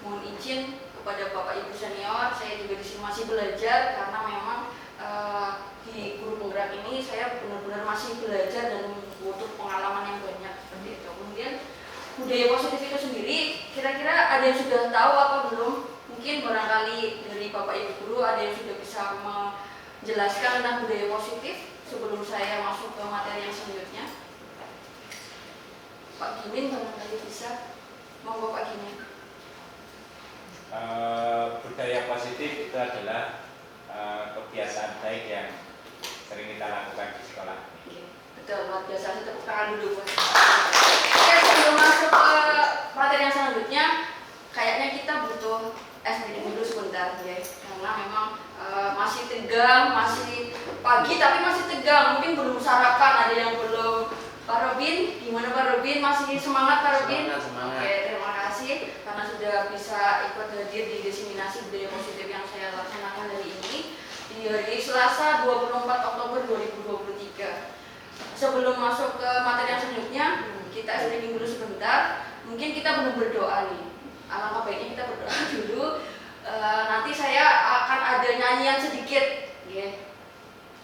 mohon izin kepada Bapak Ibu senior, saya juga di sini masih belajar karena memang di guru penggerak ini saya benar-benar masih belajar dan butuh pengalaman yang banyak seperti itu. Kemudian budaya positif itu sendiri, kira-kira ada yang sudah tahu apa belum? Mungkin barangkali dari Bapak Ibu guru ada yang sudah bisa menjelaskan tentang budaya positif sebelum saya masuk ke materi yang selanjutnya. Pak Gimin barangkali bisa, monggo Pak Gimin. Budaya positif itu adalah kebiasaan baik yang sering kita lakukan di sekolah. Betul, luar biasa. Saya tepuk tangan dulu. Oke, sebelum masuk ke materi yang selanjutnya, kayaknya kita butuh minum dulu sebentar ya, karena memang masih tegang, masih pagi tapi masih tegang, mungkin belum sarapan, ada yang belum. Pak Robin, gimana Pak Robin? Masih semangat Pak Robin? Semangat. Oke, terima kasih karena sudah bisa ikut hadir di diseminasi budaya positif yang saya laksanakan hari ini di hari Selasa 24 Oktober 2023. Sebelum masuk ke materi yang selanjutnya, kita streaming dulu sebentar. Mungkin kita belum berdoa nih. Alangkah baiknya kita berdoa dulu. Nanti saya akan ada nyanyian sedikit, ya.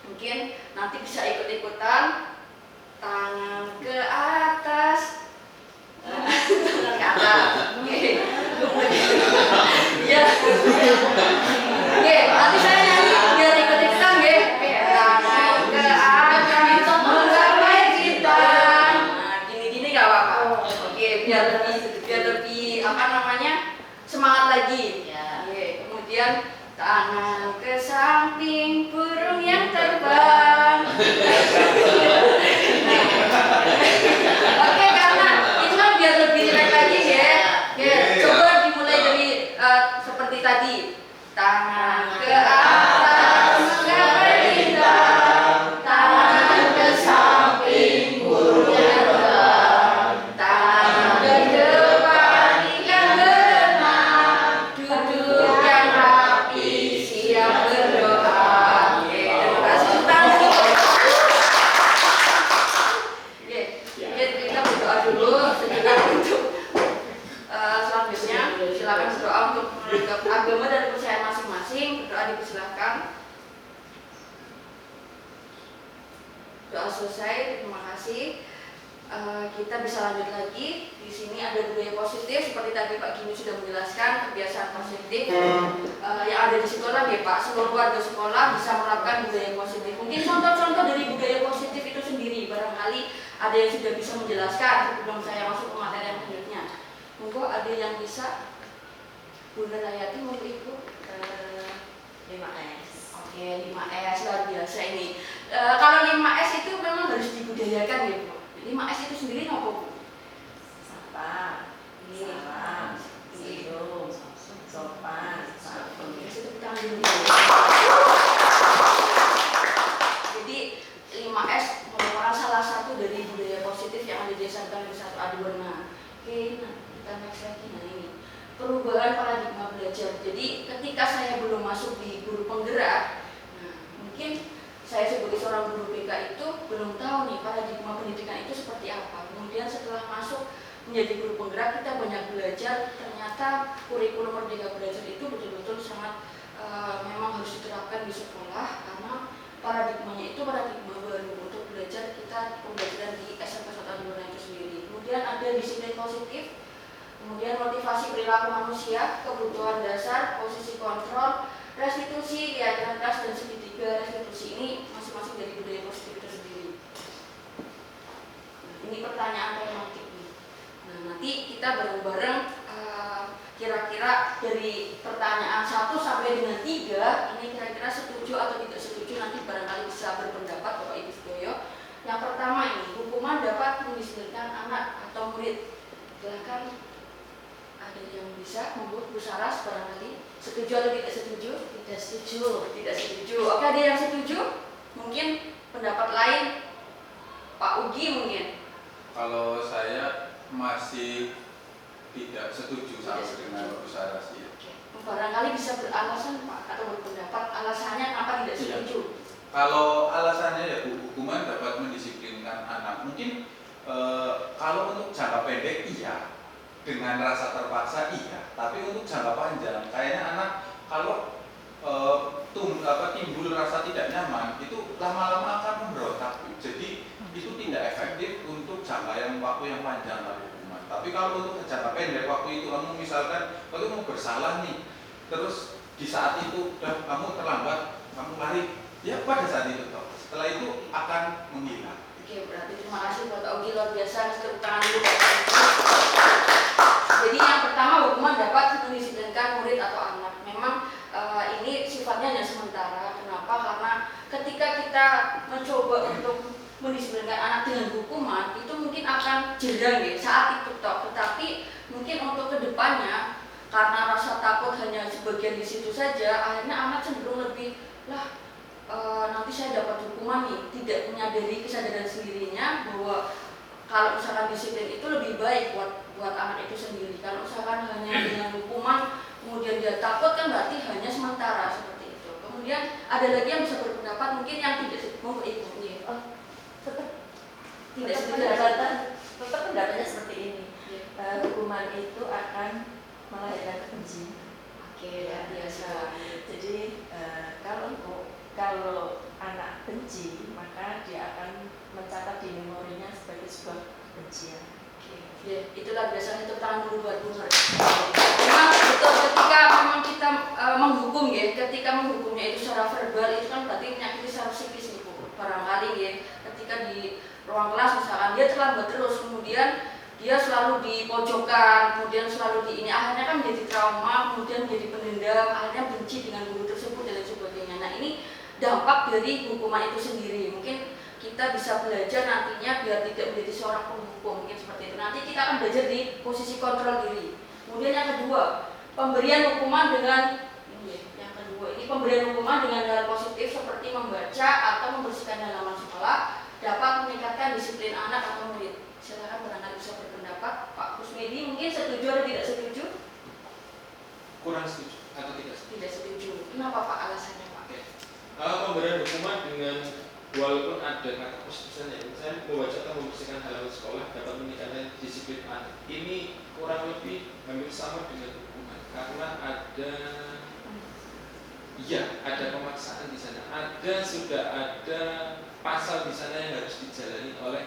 Mungkin nanti bisa ikut-ikutan. Tangan ke atas, tangan ke atas. Ya, nanti saya nyanyi biar ikut-ikutan, ya. Tangan ke atas, menggapai kita. Nah, gini-gini nggak apa-apa. Oke, biar lebih apa namanya semangat lagi. Ya. Kemudian tangan ke samping, burung yang terbang. Oke, karena itu kan biar lebih rileks lagi ya. Oke, coba dimulai dari seperti tadi. Tangan ke atas, menggapai bintang. Tangan ke samping, burung yang terbang. Tangan ke depan, ikan berenang. Duduk yang rapi, siap berdoa. Oke, terima kasih. Kita berdoa dulu sejenak untuk selanjutnya. Silakan berdoa untuk menganggap agama dan kepercayaan masing-masing. Berdoa dipersilakan. Doa selesai. Terima kasih. Kita bisa lanjut lagi. Di sini ada budaya positif seperti tadi Pak Gini sudah menjelaskan kebiasaan positif yang ada di sekolah ya Pak. Seluruh warga sekolah bisa menerapkan budaya positif. Mungkin contoh-contoh dari budaya positif itu sendiri barangkali ada yang sudah bisa menjelaskan sebelum saya masuk ke materi yang selanjutnya. Monggo ada yang bisa. Bunda Hayati mau Ibu 5S. Oke, 5S luar biasa ini. Kalau 5S itu memang harus dibudayakan ya Bu. 5S itu sendiri apa Bu? Sapa, salam, senyum, sopan, santun. Jadi 5S merupakan salah satu dari budaya positif yang ada di SMP Negeri 1 Adiwarna. Oke, nah kita next lagi. Nah ini perubahan paradigma belajar. Jadi ketika saya belum masuk di guru penggerak, nah mungkin saya sebagai seorang guru BK itu belum tahu nih paradigma pendidikan itu seperti apa. Kemudian setelah masuk menjadi guru penggerak kita banyak belajar. Ternyata kurikulum Merdeka Belajar itu betul-betul sangat memang harus diterapkan di sekolah karena paradigmanya itu paradigma baru untuk belajar kita pembelajaran di SMP 1 Adiwarna itu sendiri. Kemudian ada disiplin positif, kemudian motivasi perilaku manusia, kebutuhan dasar, posisi kontrol, restitusi, keyakinan keras dan segitiga restitusi ini masing-masing dari budaya positif itu sendiri. Nah, ini pertanyaan tematik nih. Nah, nanti kita bareng-bareng kira-kira dari pertanyaan 1 sampai dengan 3 ini kira-kira setuju atau tidak setuju, nanti barangkali bisa berpendapat Bapak Ibu Sedoyo. Yang pertama ini, hukuman dapat mendisiplinkan anak atau murid. Silakan ada yang bisa membuat Bu Saras barangkali setuju atau tidak setuju? Tidak setuju. Tidak setuju. Oke, ada yang setuju? Mungkin pendapat lain Pak Ugi mungkin. Kalau saya masih tidak setuju sama dengan Bu Saras ya. Barangkali bisa beralasan Pak atau berpendapat alasannya kenapa tidak setuju. Kalau alasannya ya hukuman dapat mendisiplinkan anak. Mungkin kalau untuk jangka pendek iya, dengan rasa terpaksa iya, tapi untuk jangka panjang kayaknya anak kalau timbul rasa tidak nyaman itu lama-lama akan memberontak. Jadi itu tidak efektif untuk jangka waktu yang panjang lah hukuman. Tapi kalau untuk jangka pendek waktu itu kamu misalkan kamu mau bersalah nih, terus di saat itu kamu terlambat, kamu lari, ya pada saat itu toh. Setelah itu akan menghilang. Oke, berarti terima kasih buat Ogi, luar biasa. Tepuk tangan dulu. Jadi yang pertama, hukuman dapat mendisiplinkan murid atau anak. Memang ini sifatnya hanya sementara. Kenapa? Karena ketika kita mencoba untuk mendisiplinkan anak dengan hukuman, itu mungkin akan jerang ya saat itu toh. Tetapi mungkin untuk kedepannya, karena rasa takut hanya sebagian di situ saja, akhirnya anak cenderung lebih nanti saya dapat hukuman nih, tidak menyadari kesadaran sendirinya bahwa kalau misalkan disiplin itu lebih baik buat anak itu sendiri. Kalau misalkan hanya dengan hukuman kemudian dia takut, kan berarti hanya sementara seperti itu. Kemudian ada lagi yang bisa berpendapat mungkin yang tidak mengikuti. Tidak tetap pendapatnya seperti ini. Hukuman itu akan melahirkan kebencian. Oke, luar biasa. Jadi kalau anak benci, maka dia akan mencatat di memorinya sebagai sebuah kebencian. Ya, itulah biasanya itu tangan dulu buat Bu Nur. Memang betul ketika memang kita menghukum ya, ketika menghukumnya itu secara verbal itu kan berarti menyakiti secara psikis nih Bu. Barangkali ya, ketika di ruang kelas misalkan dia terlambat terus, kemudian dia selalu di pojokan, kemudian selalu di ini, akhirnya kan menjadi trauma, kemudian menjadi pendendam, akhirnya benci dengan guru tersebut dan lain sebagainya. Nah ini dampak dari hukuman itu sendiri. Mungkin kita bisa belajar nantinya biar tidak menjadi seorang penghukum, mungkin seperti itu. Nanti kita akan belajar di posisi kontrol diri. Kemudian yang kedua, pemberian hukuman dengan pemberian hukuman dengan hal positif seperti membaca atau membersihkan halaman sekolah dapat meningkatkan disiplin anak atau murid. Silakan barangkali bisa berpendapat, Pak Kusmedi, mungkin setuju atau tidak setuju? Kurang setuju atau tidak setuju? Tidak setuju. Kenapa Pak alasannya Pak? Pemberian hukuman dengan walaupun ada kata positifnya, misalnya membaca atau membersihkan halaman sekolah dapat meningkatkan disiplin anak. Ini kurang lebih hampir sama dengan hukuman karena ada pemaksaan di sana. Sudah ada pasal di sana yang harus dijalani oleh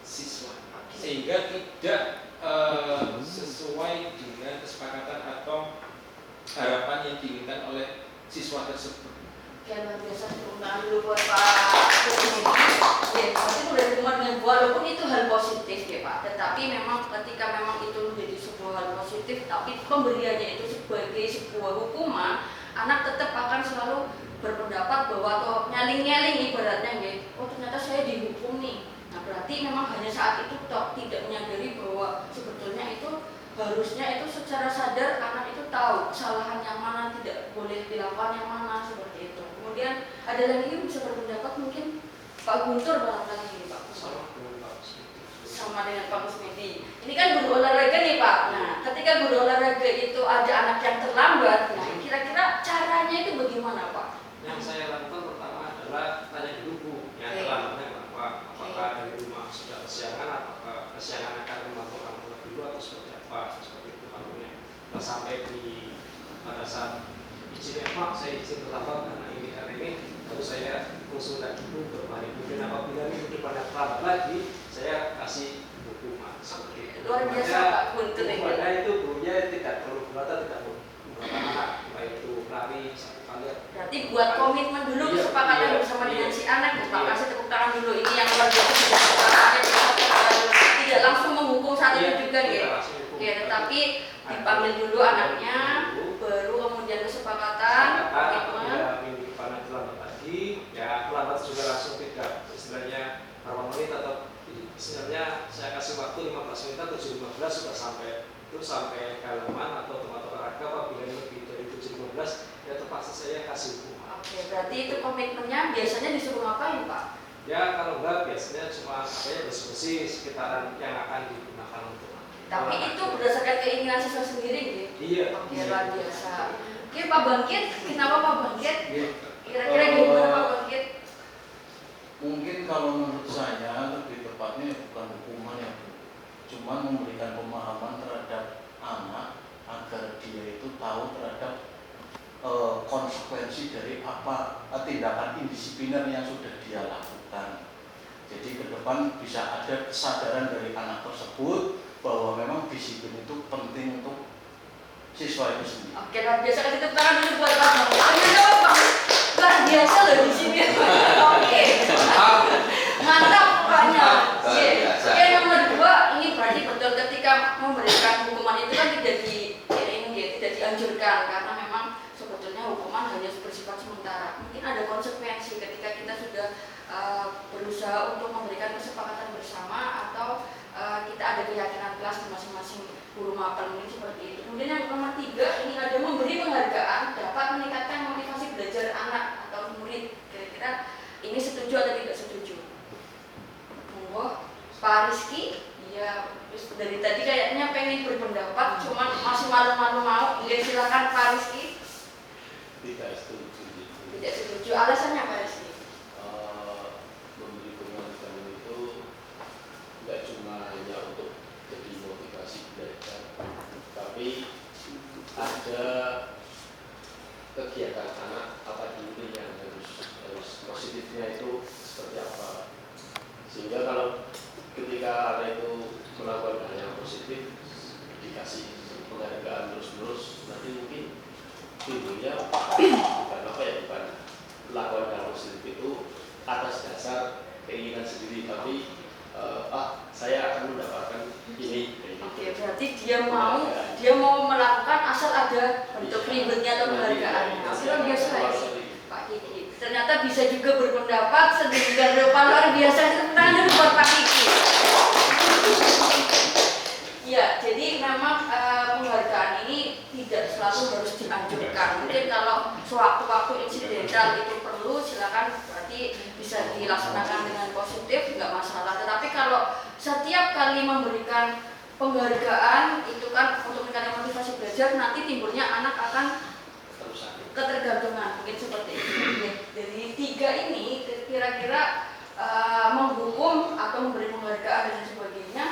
siswa, sehingga tidak sesuai dengan kesepakatan atau harapan yang diinginkan oleh siswa tersebut. Ya, luar biasa, tepuk tangan dulu buat Pak Kusmedi. Ya, pasti pemberian hukuman dengan walaupun itu hal positif ya Pak, tetapi memang ketika memang itu menjadi sebuah hal positif, tapi pemberiannya itu sebagai sebuah hukuman, anak tetap akan selalu berpendapat bahwa atau nyaling-nyaling ibaratnya ya, oh ternyata saya dihukum nih. Nah berarti memang hanya saat itu toh tidak menyadari bahwa sebetulnya itu harusnya itu secara sadar anak itu tahu kesalahan yang mana tidak boleh dilakukan yang mana seperti itu. Kemudian ada lagi yang bisa berpendapat mungkin Pak Guntur barangkali ini Pak. Sama dengan Pak Kusmedi. Ini kan guru olahraga nih Pak. Nah ketika guru olahraga itu ada anak yang terlambat, nah kira-kira caranya itu bagaimana Pak? Yang saya lakukan pertama adalah tanya dulu Bu, yang terlambatnya kenapa? Apakah dari rumah sudah kesiangan, apakah kesiangan akan membantu orang tua dulu atau seperti apa? Seperti itu kamunya. Nah, sampai pada saat izin Pak, saya izin terlambat karena ini lalu saya konsultasi dulu berbalik. Mungkin apabila minggu depannya terlambat lagi, saya kasih hukuman seperti itu. Luar biasa Pak Guntur ini. Hukumannya itu gurunya tidak perlu berata, tidak perlu anak, baik itu lari satu kali. Berarti buat komitmen dulu kesepakatan bersama dengan si anak ya Pak. Kasih tepuk tangan dulu, ini yang luar biasa sudah kesepakatan, tidak langsung menghukum saat itu juga ya. Ya, tetapi dipanggil dulu anaknya, baru kemudian kesepakatan, komitmen. Minggu depan terlambat lagi, ya terlambat juga langsung tidak istilahnya berapa menit atau istilahnya saya kasih waktu 15 menit atau 7.15 sudah sampai halaman atau tempat olahraga. Apabila lebih dari 7.15 ya terpaksa saya kasih hukuman. Oke, berarti itu komitmennya biasanya disuruh ngapain Pak? Ya kalau enggak biasanya cuma bersih-bersih sekitaran yang akan digunakan untuk. Tapi itu berdasarkan keinginan siswa sendiri gitu. Iya. Oke, luar biasa. Oke Pak Bangkit, kenapa Pak Bangkit? Iya. Kira-kira gimana Pak Bangkit? Mungkin kalau menurut saya lebih tepatnya bukan hukuman ya, cuma memberikan pemahaman terhadap tahu terhadap konsekuensi dari apa tindakan indisipliner yang sudah dia lakukan. Jadi ke depan bisa ada kesadaran dari anak tersebut bahwa memang disiplin itu penting untuk siswa itu sendiri. Oke, luar biasa. Kasih tepuk tangan dulu buat Pak Bang. Ternyata Bang luar biasa loh di sini. Oke, mantap pokoknya. Oke, nomor 2 ini berarti betul ketika memberikan hukuman itu kan tidak tidak dianjurkan karena memang sebetulnya hukuman hanya bersifat sementara. Mungkin ada konsekuensi ketika kita sudah berusaha untuk memberikan kesepakatan bersama atau kita ada keyakinan kelas di masing-masing guru mapel, mungkin seperti itu. Kemudian yang nomor 3 ini ada memberi penghargaan dapat meningkatkan motivasi belajar anak atau murid. Kira-kira ini setuju atau tidak setuju? Monggo Pak Rizky. Ya, dari tadi kayaknya pengen berpendapat, cuman masih malu-malu mau. Ya, silakan Pak Rizky. Tidak setuju. Tidak setuju. Alasannya Pak Rizky? Memberi penghargaan itu tidak cuma hanya untuk jadi motivasi belajar, tapi ada kegiatan anak apa dulu yang harus positifnya itu seperti apa, sehingga kalau ketika anak itu melakukan hal yang positif dikasih penghargaan terus-menerus, nanti mungkin timbulnya bukan apa ya, bukan melakukan hal positif itu atas dasar keinginan sendiri, tapi saya akan mendapatkan ini. Oke, berarti dia mau melakukan asal ada bentuk ribetnya atau penghargaannya. Luar biasa ya Pak Kiki. Ternyata bisa juga berpendapat sedemikian rupa, luar biasa. Tepuk buat Pak Kiki. Ya, jadi memang penghargaan ini tidak selalu harus dianjurkan. Mungkin kalau sewaktu-waktu insidental itu perlu, silakan, berarti bisa dilaksanakan dengan positif, nggak masalah. Tetapi kalau setiap kali memberikan penghargaan itu kan untuk meningkatkan motivasi belajar, nanti timbulnya anak akan ketergantungan, mungkin seperti itu. Dari 3 ini kira-kira menghukum atau memberi penghargaan dan sebagainya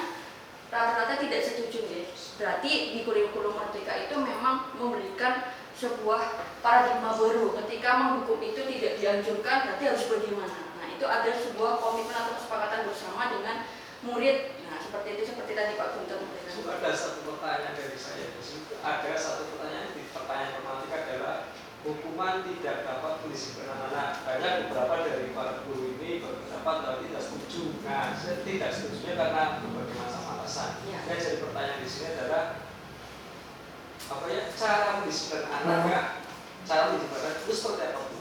rata-rata tidak setuju ya. Berarti di kurikulum Merdeka itu memang memberikan sebuah paradigma baru. Ketika menghukum itu tidak dianjurkan, berarti harus bagaimana? Nah, itu ada sebuah komitmen atau kesepakatan bersama dengan murid. Nah, seperti itu, seperti tadi Pak Guntur. Ada satu pertanyaan dari saya. Ada satu pertanyaan di pertanyaan tematik adalah hukuman tidak dapat mendisiplin anak. Banyak beberapa dari para guru ini berpendapat bahwa tidak setuju. Nah, saya tidak setuju karena berbagai macam alasan. Ya. Nah, jadi pertanyaan di sini adalah apa ya, cara mendisiplin anak ya? Cara mendisiplin itu seperti apa Bu?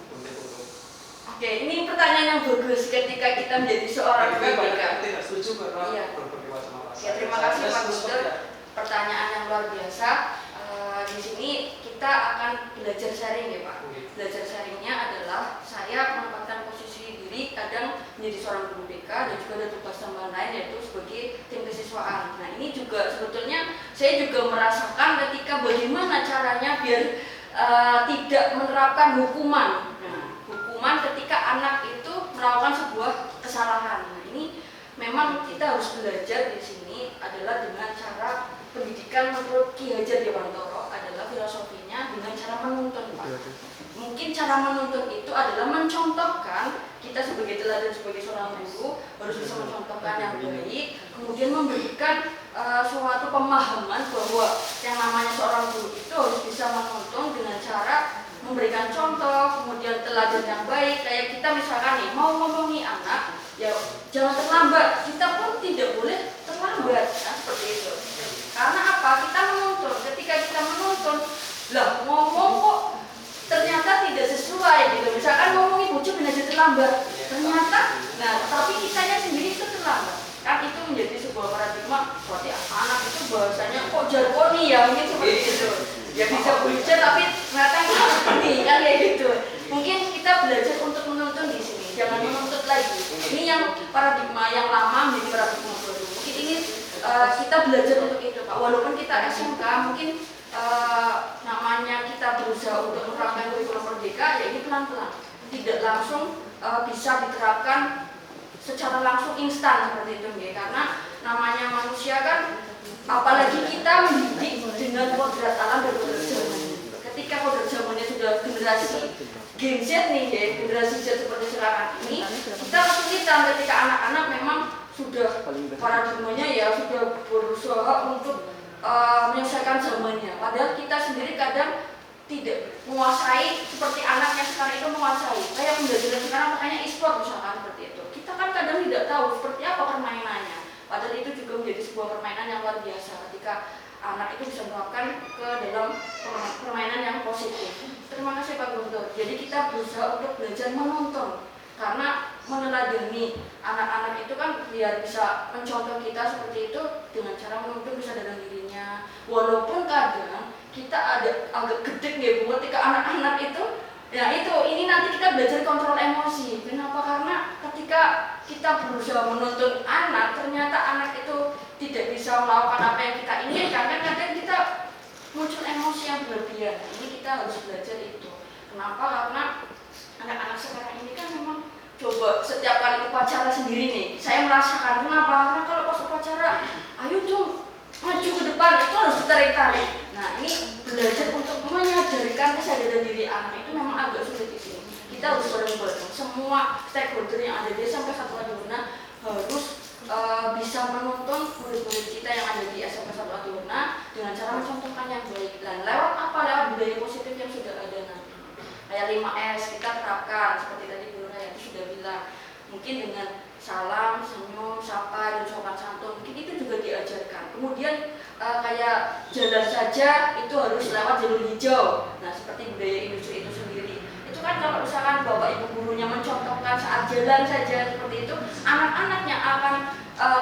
Oke, ini pertanyaan yang bagus ketika kita menjadi seorang guru. Tidak setuju karena berbagai macam alasan. Ya, terima kasih Pak Guntur. Pertanyaan yang luar biasa. Di sini kita akan belajar sharing ya Pak. Belajar sharingnya adalah saya menempatkan posisi diri kadang menjadi seorang guru BK dan juga ada tugas tambahan lain yaitu sebagai tim kesiswaan. Nah, ini juga sebetulnya saya juga merasakan ketika bagaimana caranya biar tidak menerapkan hukuman. Nah, hukuman ketika anak itu melakukan sebuah kesalahan. Nah, ini memang kita harus belajar di sini adalah dengan cara pendidikan menurut Ki Hajar Dewantoro adalah filosofinya dengan cara menuntun Pak. Mungkin cara menuntun itu adalah mencontohkan, kita sebagai teladan sebagai seorang guru harus bisa mencontohkan yang baik, kemudian memberikan suatu pemahaman bahwa yang namanya seorang guru itu harus bisa menuntun dengan cara memberikan contoh, kemudian teladan yang baik. Kayak kita misalkan nih mau ngomongi anak, ya jangan terlambat. Kita pun tidak boleh terlambat, nah, seperti itu. Karena apa? Kita menuntun. Ketika kita menuntun, lah ngomong kok ternyata tidak sesuai gitu. Misalkan ngomongin bocah aja terlambat, ternyata, nah tapi kitanya sendiri itu terlambat. Kan itu menjadi sebuah paradigma seperti anak itu bahasanya kok jargoni ya, mungkin seperti itu. Ya bisa belajar tapi ternyata nggak seperti kan kayak gitu. Mungkin kita belajar untuk menuntun di sini, jangan menuntut lagi. Ini yang paradigma yang lama menjadi paradigma baru. Mungkin ini kita belajar untuk itu Pak. Walaupun kita SMK mungkin namanya kita berusaha untuk menerapkan kurikulum Merdeka, ya ini pelan-pelan, tidak langsung bisa diterapkan secara langsung instan seperti itu ya. Karena namanya manusia kan, apalagi kita mendidik dengan kodrat alam dan kodrat zaman. ketika modern zamannya sudah generasi Gen Z nih ya, generasi Z seperti sekarang ini, kita kesulitan ketika anak-anak memang sudah paradigmanya ya sudah berusaha untuk menyelesaikan zamannya. Padahal kita sendiri kadang tidak menguasai seperti anak yang sekarang itu menguasai. Kayak pembelajaran sekarang makanya e-sport misalkan seperti itu. Kita kan kadang tidak tahu seperti apa permainannya. Padahal itu juga menjadi sebuah permainan yang luar biasa ketika anak itu bisa menerapkan ke dalam permainan yang positif. Terima kasih Pak Guntur. Jadi kita berusaha untuk belajar menonton karena meneladani anak-anak itu kan biar bisa mencontoh kita seperti itu dengan cara menonton kesadaran dirinya. Walaupun kadang kita ada agak gedek ya Bu ketika anak-anak itu ya itu ini nanti kita belajar kontrol emosi. Kenapa? Karena ketika kita berusaha menuntun anak ternyata anak itu tidak bisa melakukan apa yang kita inginkan kan kadang kita muncul emosi yang berlebihan. Ini kita harus belajar itu. Kenapa? Karena anak-anak sekarang ini kan memang coba setiap kali upacara sendiri nih saya merasakan kenapa? Karena kalau pas upacara ayo dong maju ke depan itu harus ditarik-tarik. Nah ini belajar untuk menyadarkan kesadaran diri anak itu memang agak sulit di sini. Kita harus bareng-bareng semua stakeholder yang ada di SMP Satu Adiwarna harus bisa menuntun murid-murid kita yang ada di SMP Satu Adiwarna dengan cara mencontohkan yang baik. Dan lewat apa? Lewat budaya positif yang sudah ada nanti. Kayak 5S kita terapkan seperti tadi Bu Nuraya itu sudah bilang. Mungkin dengan salam, senyum, sapa, dan sopan santun mungkin itu juga diajarkan. Kemudian kayak jalan saja itu harus lewat jalur hijau. Nah seperti budaya industri itu sendiri. Itu kan kalau misalkan bapak ibu gurunya mencontohkan saat jalan saja seperti itu, anak-anak yang akan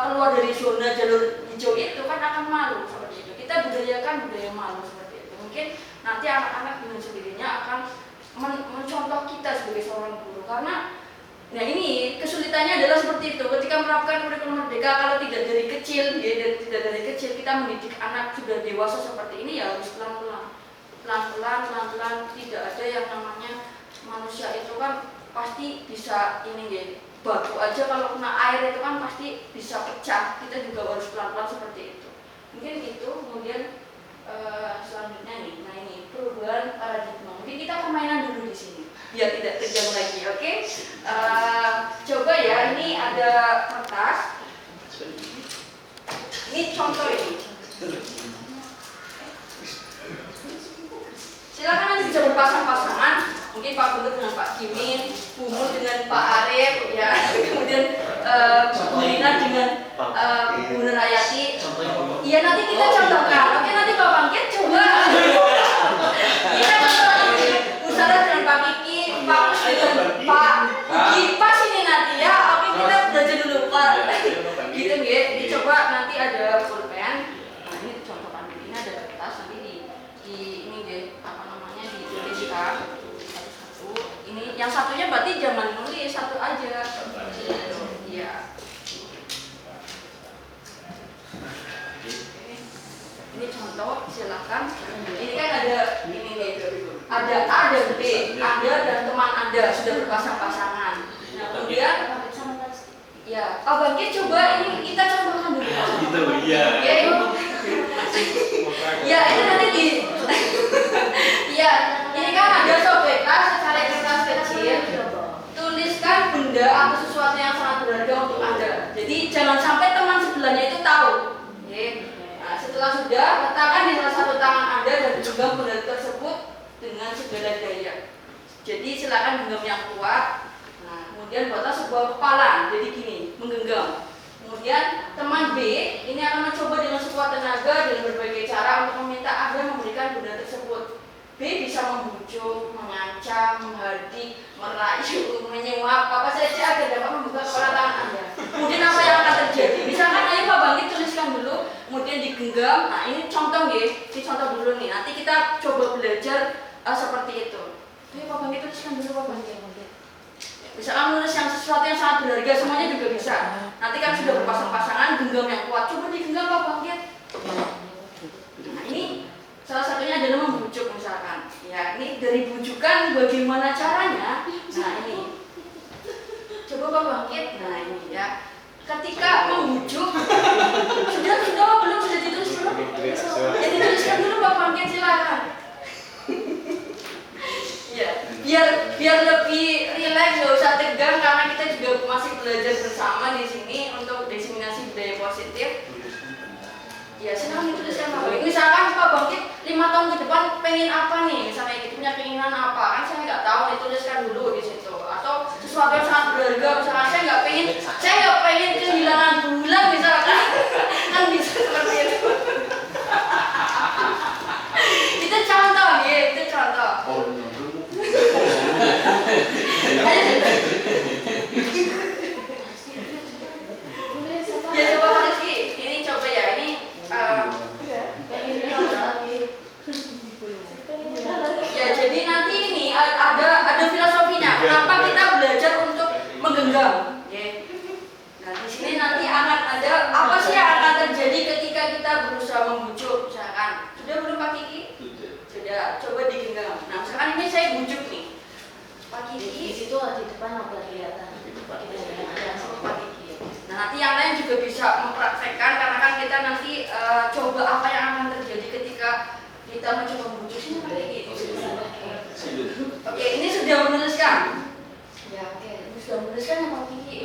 keluar dari zona jalur hijau itu kan akan malu seperti itu. Kita budayakan budaya malu seperti itu. Mungkin nanti anak-anak dengan sendirinya akan mencontoh kita sebagai seorang guru karena nah ini kesulitannya adalah seperti itu ketika menerapkan kurikulum merdeka kalau tidak dari kecil ya tidak dari kecil kita mendidik anak sudah dewasa seperti ini ya harus pelan-pelan tidak ada yang namanya manusia itu kan pasti bisa ini ya batu aja kalau kena air itu kan pasti bisa pecah kita juga harus pelan-pelan seperti itu mungkin itu kemudian selanjutnya nih nah ini perubahan paradigma mungkin kita permainan dulu di sini biar tidak kejam lagi, oke? Coba ya, ini ada kertas. Ini contoh ini. Silakan nanti bisa berpasang-pasangan. Mungkin Pak Guntur dengan Pak Kimin, Bu Mul dengan Pak Arif, ya. Kemudian Bu Rina dengan Bu Nurayati. Iya nanti kita contohkan. Oke nanti Pak Bangkit coba. Kita contoh Bu Sarah dengan Pak Kiki. Pak dengan Pak Ugi pas ini nanti ya. Oke kita belajar dulu Pak. Gitu ya. Ini coba nanti ada pulpen. Nah ini contohkan ini ada kertas nanti di ini deh apa namanya dituliskan satu-satu. Ini yang satunya berarti jangan nulis satu aja. Iya. Ini contoh silakan. Ini kan ada ini nih. Ada A dan B, Anda dan teman Anda sudah berpasang-pasangan. Nah, kemudian ya, Bangkit coba ini kita contohkan dulu. Gitu, iya. Ya, itu nanti di ya, ini kan ada sobekan secara kertas kecil. Tuliskan benda atau sesuatu yang sangat berharga untuk Anda. Jadi jangan sampai teman sebelahnya itu tahu. Oke. Nah, setelah sudah, letakkan di salah satu tangan Anda dan genggam benda tersebut dengan segala daya. Jadi silakan genggam yang kuat. Nah, kemudian buatlah sebuah kepalan. Jadi gini, menggenggam. Kemudian teman B ini akan mencoba dengan sekuat tenaga dengan berbagai cara untuk meminta Anda memberikan benda tersebut. B bisa membujuk, mengancam, menghardik, merayu, menyuap, apa saja agar dapat membuka kepala tangan Anda. Kemudian apa yang akan terjadi? Misalkan ayo Pak Bangkit tuliskan dulu, kemudian digenggam. Nah ini contoh ya, ini contoh dulu nih. Nanti kita coba belajar seperti itu. Ayo Pak Bangkit tuliskan dulu Pak Bangkit. Misalkan menulis yang sesuatu yang sangat berharga semuanya juga bisa. Nanti kan sudah berpasang-pasangan, genggam yang kuat. Coba digenggam Pak Bangkit. Nah ini salah satunya adalah membujuk misalkan. Ya ini dari bujukan bagaimana caranya. Nah ini. Coba Pak Bangkit. Nah ini ya. Ketika membujuk sudah belum sudah ditulis belum? Ya dituliskan dulu Pak Bangkit silakan. biar lebih rileks, nggak usah tegang karena kita juga masih belajar bersama di sini untuk diseminasi budaya positif. Ya, senang dituliskan Pak Bangkit. Misalkan Pak Bangkit 5 tahun ke depan pengen apa nih, misalnya gitu, punya keinginan apa, kan saya nggak tahu, dituliskan dulu di situ. Atau sesuatu yang sangat berharga, misalkan saya nggak pengen kehilangan bulan misalkan, kan bisa seperti itu. Itu contoh, ya, itu contoh. Ya coba Pak Rizky, ini coba ya, ini ya jadi nanti ini ada filosofinya. Kenapa kita belajar untuk menggenggam? Ya. Nah di sini nanti akan ada apa sih yang akan terjadi ketika kita berusaha membujuk, misalkan. Sudah belum Pak Kiki? Sudah. Coba digenggam. Nah misalkan ini saya bujuk nih, Pak Kiki. Di situ di depan apa kelihatan? Pak Kiki. Nah nanti yang lain juga bisa mempraktekkan karena kan kita nanti coba apa yang akan terjadi ketika kita mencoba membujuk sini Pak Kiki. Oke, ini sudah menuliskan. Ya oke, ini sudah menuliskan ya Pak Kiki.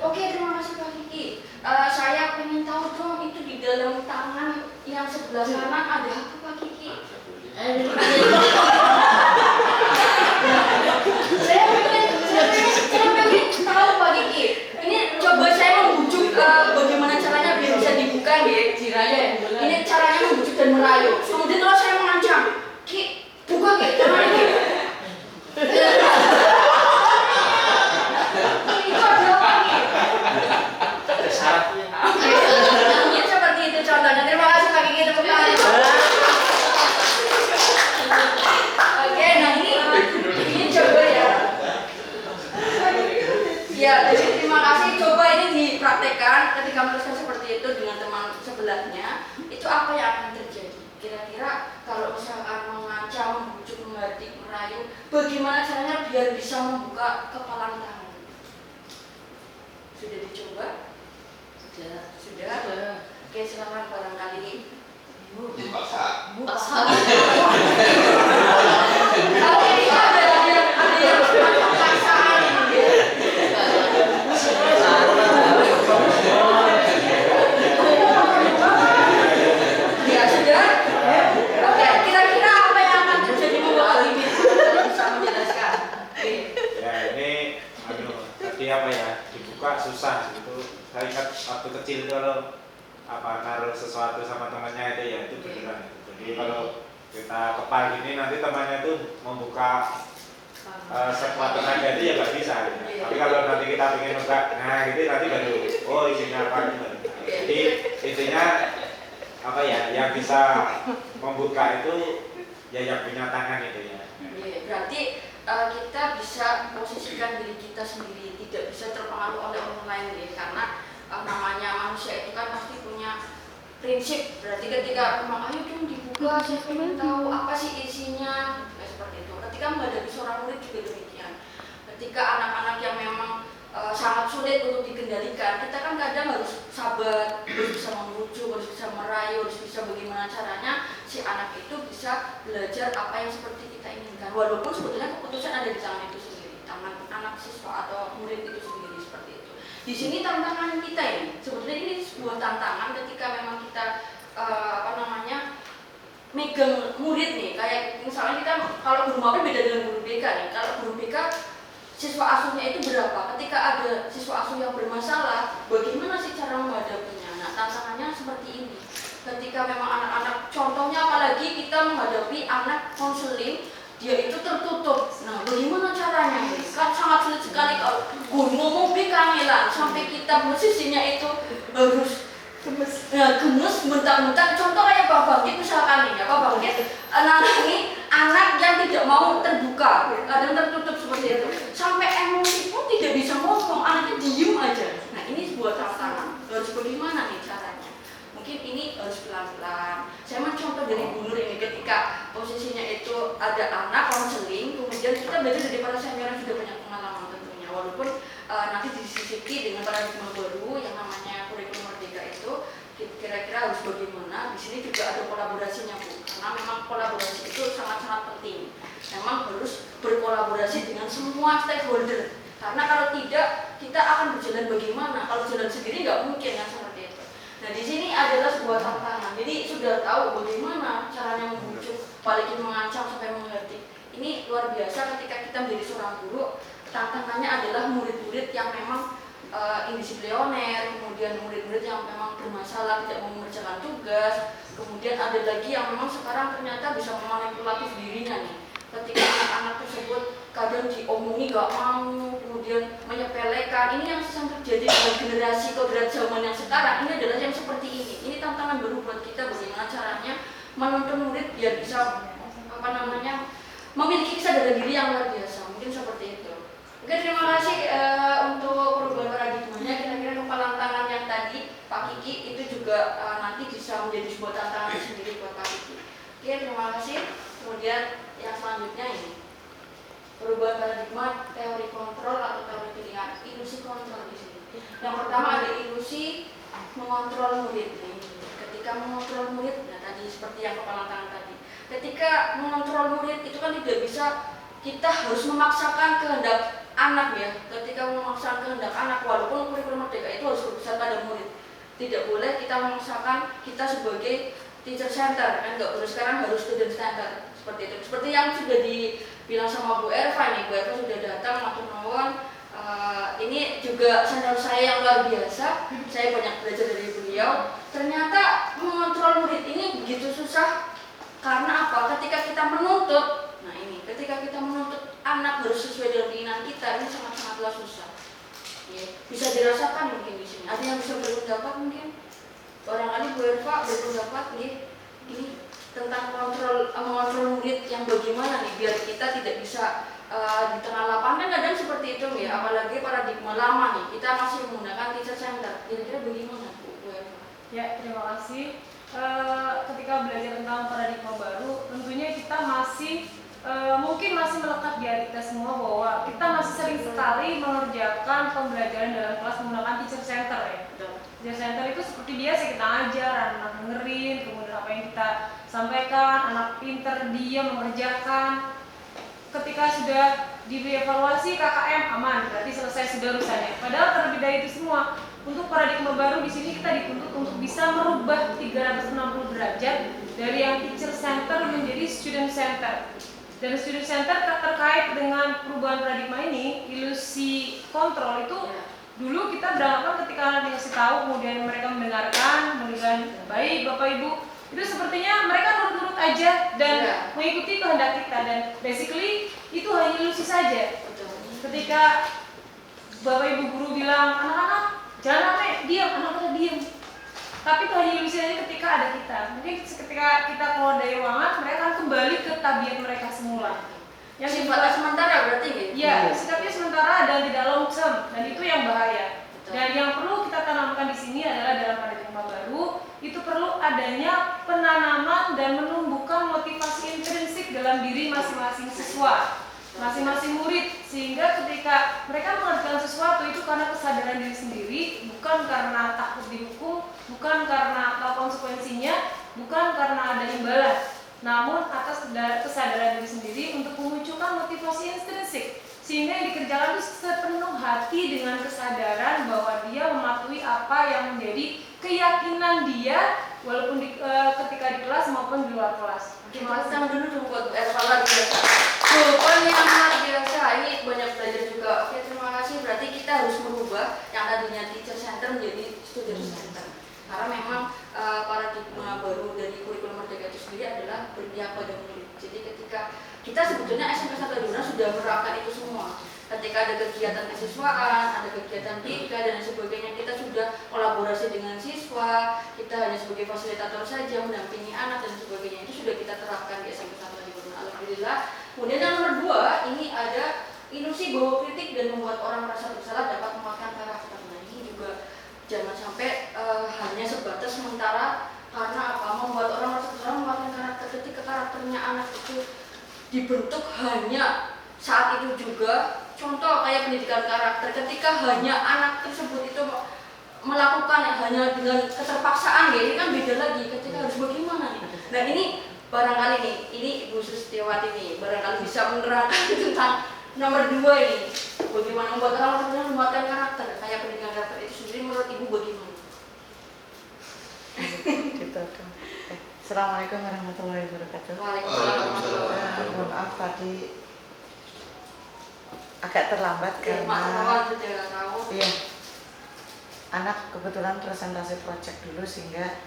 Oke, terima kasih Pak Kiki. Saya ingin tahu dong itu di dalam tangan yang sebelah kanan ada apa Pak Kiki? Saya pengen tahu Pak Kiki. Ini coba saya membujuk bagaimana caranya biar bisa dibuka ya, jiranya. Ini caranya membujuk dan merayu. Kemudian kalau saya mengancam, Ki, buka Ki, tangan Ki. Itu adalah apa Ki? Mungkin seperti itu contohnya. Terima kasih Pak Kiki, tepuk tangan. Oke, nah ini coba ya. Ya, jadi terima kasih. Coba ini dipraktekkan ketika menuliskan seperti itu dengan teman sebelahnya. Itu apa yang akan terjadi? Kira-kira kalau misalkan mengancam, membujuk, menghardik, merayu, bagaimana caranya biar bisa membuka kepalan tangan? Sudah dicoba? Sudah. Oke, silakan barangkali. Dipaksa. Oke, ada yang paksaan ya. Ya sudah. Oke, kira-kira apa yang akan terjadi membuat ini? Bisa menjelaskan. Ya ini tadi apa ya, dibuka susah gitu. Saya ingat waktu kecil itu kalau naruh sesuatu sama temannya itu ya itu beneran. Jadi kalau kita kepal gini nanti temannya itu membuka sekuat tenaga itu ya nggak bisa. Tapi kalau nanti kita ingin buka, nah gitu nanti baru oh isinya apa gitu. Jadi intinya apa ya, yang bisa membuka itu ya yang punya tangan itu ya. Berarti kita bisa posisikan diri kita sendiri, tidak bisa terpengaruh oleh orang lain ya, karena namanya manusia itu kan pasti punya prinsip. Berarti ketika memang ayo dong dibuka, saya ingin tahu apa sih isinya, seperti itu. Ketika menghadapi seorang murid juga demikian. Ketika anak-anak yang memang sangat sulit untuk dikendalikan, kita kan kadang harus sabar, harus bisa membujuk, harus bisa merayu, harus bisa bagaimana caranya si anak itu bisa belajar apa yang seperti kita inginkan. Walaupun sebetulnya keputusan ada di tangan itu sendiri, tangan anak siswa atau murid itu sendiri, seperti itu. Di sini tantangan kita ini, sebetulnya ini sebuah tantangan ketika memang kita megang murid nih, kayak misalnya kita kalau guru MAPI beda dengan guru BK nih. Kalau guru BK siswa asuhnya itu berapa? Ketika ada siswa asuh yang bermasalah, bagaimana sih cara menghadapinya? Nah, tantangannya seperti ini. Ketika memang anak-anak, contohnya apalagi kita menghadapi anak konseling, dia itu tertutup. Nah, bagaimana caranya? Kan sangat sulit sekali kalau guru ngomong kangelan sampai kita posisinya itu harus gemes, bentak-bentak. Contoh kayak Pak Bangkit misalkan nih, Pak Bangkit ini anak yang tidak mau terbuka, kadang tertutup seperti itu, sampai emosi pun tidak bisa ngomong, anaknya diem aja. Nah ini sebuah tantangan, harus bagaimana nih caranya? Mungkin ini harus pelan-pelan. Saya mencontoh dari Bu Nur ini, ketika posisinya itu ada anak konseling, kemudian kita belajar dari para senior yang sudah banyak pengalaman tentunya, walaupun nanti disisipi dengan paradigma baru yang namanya kurikulum merdeka itu kira-kira harus bagaimana. Di sini juga ada kolaborasinya Bu, karena memang kolaborasi itu sangat-sangat penting. Memang harus berkolaborasi dengan semua stakeholder. Karena kalau tidak, kita akan berjalan bagaimana? Kalau jalan sendiri nggak mungkin kan seperti itu. Nah di sini adalah sebuah tantangan. Jadi sudah tahu bagaimana caranya membujuk, balikin mengancam sampai mengerti. Ini luar biasa ketika kita menjadi seorang guru. Tantangannya adalah murid-murid yang memang indisipliner, kemudian murid-murid yang memang bermasalah, tidak mau mengerjakan tugas, kemudian ada lagi yang memang sekarang ternyata bisa memanipulatif dirinya nih. Ketika anak-anak tersebut kadang diomongi gak mau, kemudian menyepelekan, ini yang sedang terjadi dengan generasi kodrat zaman yang sekarang. Ini adalah yang seperti ini. Ini tantangan baru buat kita, bagaimana caranya menuntun murid biar bisa memiliki kesadaran diri yang luar biasa. Mungkin seperti itu. Oke, terima kasih untuk perubahan paradigmanya. Kira-kira kepalang tangan yang tadi Pak Kiki itu juga nanti bisa menjadi sebuah tantangan sendiri buat Pak Kiki. Oke, terima kasih. Kemudian yang selanjutnya ini perubahan paradigma teori kontrol atau teori pilihan, ilusi kontrol di sini. Yang pertama ada ilusi mengontrol murid. Ketika mengontrol murid, nah tadi seperti yang kepalang tangan tadi. Ketika mengontrol murid itu kan tidak bisa kita harus memaksakan kehendak anak ya. Ketika memaksakan kehendak anak, walaupun kurikulum merdeka itu harus berpusat pada murid, tidak boleh kita memaksakan kita sebagai teacher center kan, nggak boleh. Sekarang harus student center seperti itu. Seperti yang sudah dibilang sama Bu Erva nih, Bu Erva sudah datang matur nuwun. Ini juga senior saya yang luar biasa. Saya banyak belajar dari beliau. Ternyata mengontrol murid ini begitu susah. Karena apa? Ketika kita menuntut, nah ini, ketika kita menuntut anak harus sesuai dengan keinginan kita, ini sangat-sangatlah susah. Ya, bisa dirasakan mungkin di sini. Ada yang bisa berpendapat mungkin? Barangkali Bu Erva berpendapat nih, ini tentang mengontrol murid yang bagaimana nih, biar kita tidak bisa di tengah lapangan kadang seperti itu ya. Apalagi paradigma lama nih, kita masih menggunakan teacher center. Kira-kira bagaimana Bu Erva? Ya, terima kasih. Ketika belajar tentang paradigma baru, tentunya kita masih mungkin masih melekat di hati kita semua bahwa kita masih sering sekali mengerjakan pembelajaran dalam kelas menggunakan teacher center ya. Teacher center itu seperti biasa kita ajar, anak dengerin, kemudian apa yang kita sampaikan, anak pinter diam mengerjakan. Ketika sudah diberi evaluasi KKM aman, berarti selesai sudah urusannya. Padahal terlebih dari itu semua, untuk paradigma baru di sini kita dituntut untuk bisa merubah 360 derajat dari yang teacher center menjadi student center. Dan student center terkait dengan perubahan paradigma ini, ilusi kontrol itu dulu kita beranggapan ketika anak dikasih tahu, kemudian mereka mendengarkan baik Bapak Ibu, itu sepertinya mereka nurut-nurut aja dan mengikuti kehendak kita, dan basically itu hanya ilusi saja. Ketika Bapak Ibu guru bilang anak-anak jangan rame, diam, anak-anak diam. Tapi itu hanya ilusi aja ketika ada kita. Mungkin ketika kita keluar dari ruangan, mereka akan kembali ke tabiat mereka semula. Yang sifatnya sementara berarti gitu? Ya, sifatnya sementara dan tidak long term, dan itu yang bahaya. Dan yang perlu kita tanamkan di sini adalah dalam paradigma baru, itu perlu adanya penanaman dan menumbuhkan motivasi intrinsik dalam diri masing-masing siswa, masing-masing murid, sehingga ketika mereka mengerjakan sesuatu itu karena kesadaran diri sendiri, bukan karena takut dihukum, bukan karena tahu konsekuensinya, bukan karena ada imbalan, namun atas kesadaran diri sendiri untuk memunculkan motivasi intrinsik, sehingga yang dikerjakan itu sepenuh hati dengan kesadaran bahwa dia mematuhi apa yang menjadi keyakinan dia, walaupun ketika di kelas maupun di luar kelas. Terima kasih. Tangan dulu buat Erva luar biasa. Poin yang luar biasa, ini banyak belajar juga. Oke, terima kasih. Berarti kita harus merubah yang tadinya teacher center menjadi student center. Karena memang paradigma baru dari kurikulum merdeka itu sendiri adalah berpihak pada murid. Jadi ketika kita sebetulnya SMP 1 Luna sudah menerapkan itu semua. Ketika ada kegiatan kesiswaan, ada kegiatan TIK dan sebagainya, kita sudah kolaborasi dengan siswa, kita hanya sebagai fasilitator saja mendampingi anak dan sebagainya, itu sudah kita terapkan di SMP 1 Luna. Alhamdulillah. Kemudian yang nomor 2, ini ada ilusi bahwa kritik dan membuat orang merasa bersalah dapat menguatkan karakter. Nah, ini juga jangan sampai hanya sebatas sementara, karena apa? Membuat orang merasa bersalah, menguatkan karakter. Ketika karakternya anak itu dibentuk hanya saat itu juga, contoh kayak pendidikan karakter, ketika hanya anak tersebut itu melakukan hanya dengan keterpaksaan ya, ini kan beda lagi. Ketika harus bagaimana nih? Nah ini barangkali nih, ini Ibu Sustiawati nih, barangkali bisa menerangkan tentang nomor 2 ini, bagaimana membuat orang sebenarnya membuatkan karakter, kayak pendidikan karakter itu sendiri menurut Ibu bagaimana? Gitu. Assalamualaikum warahmatullahi wabarakatuh. Waalaikumsalam. Mohon maaf tadi agak terlambat karena iya, anak kebetulan presentasi project dulu sehingga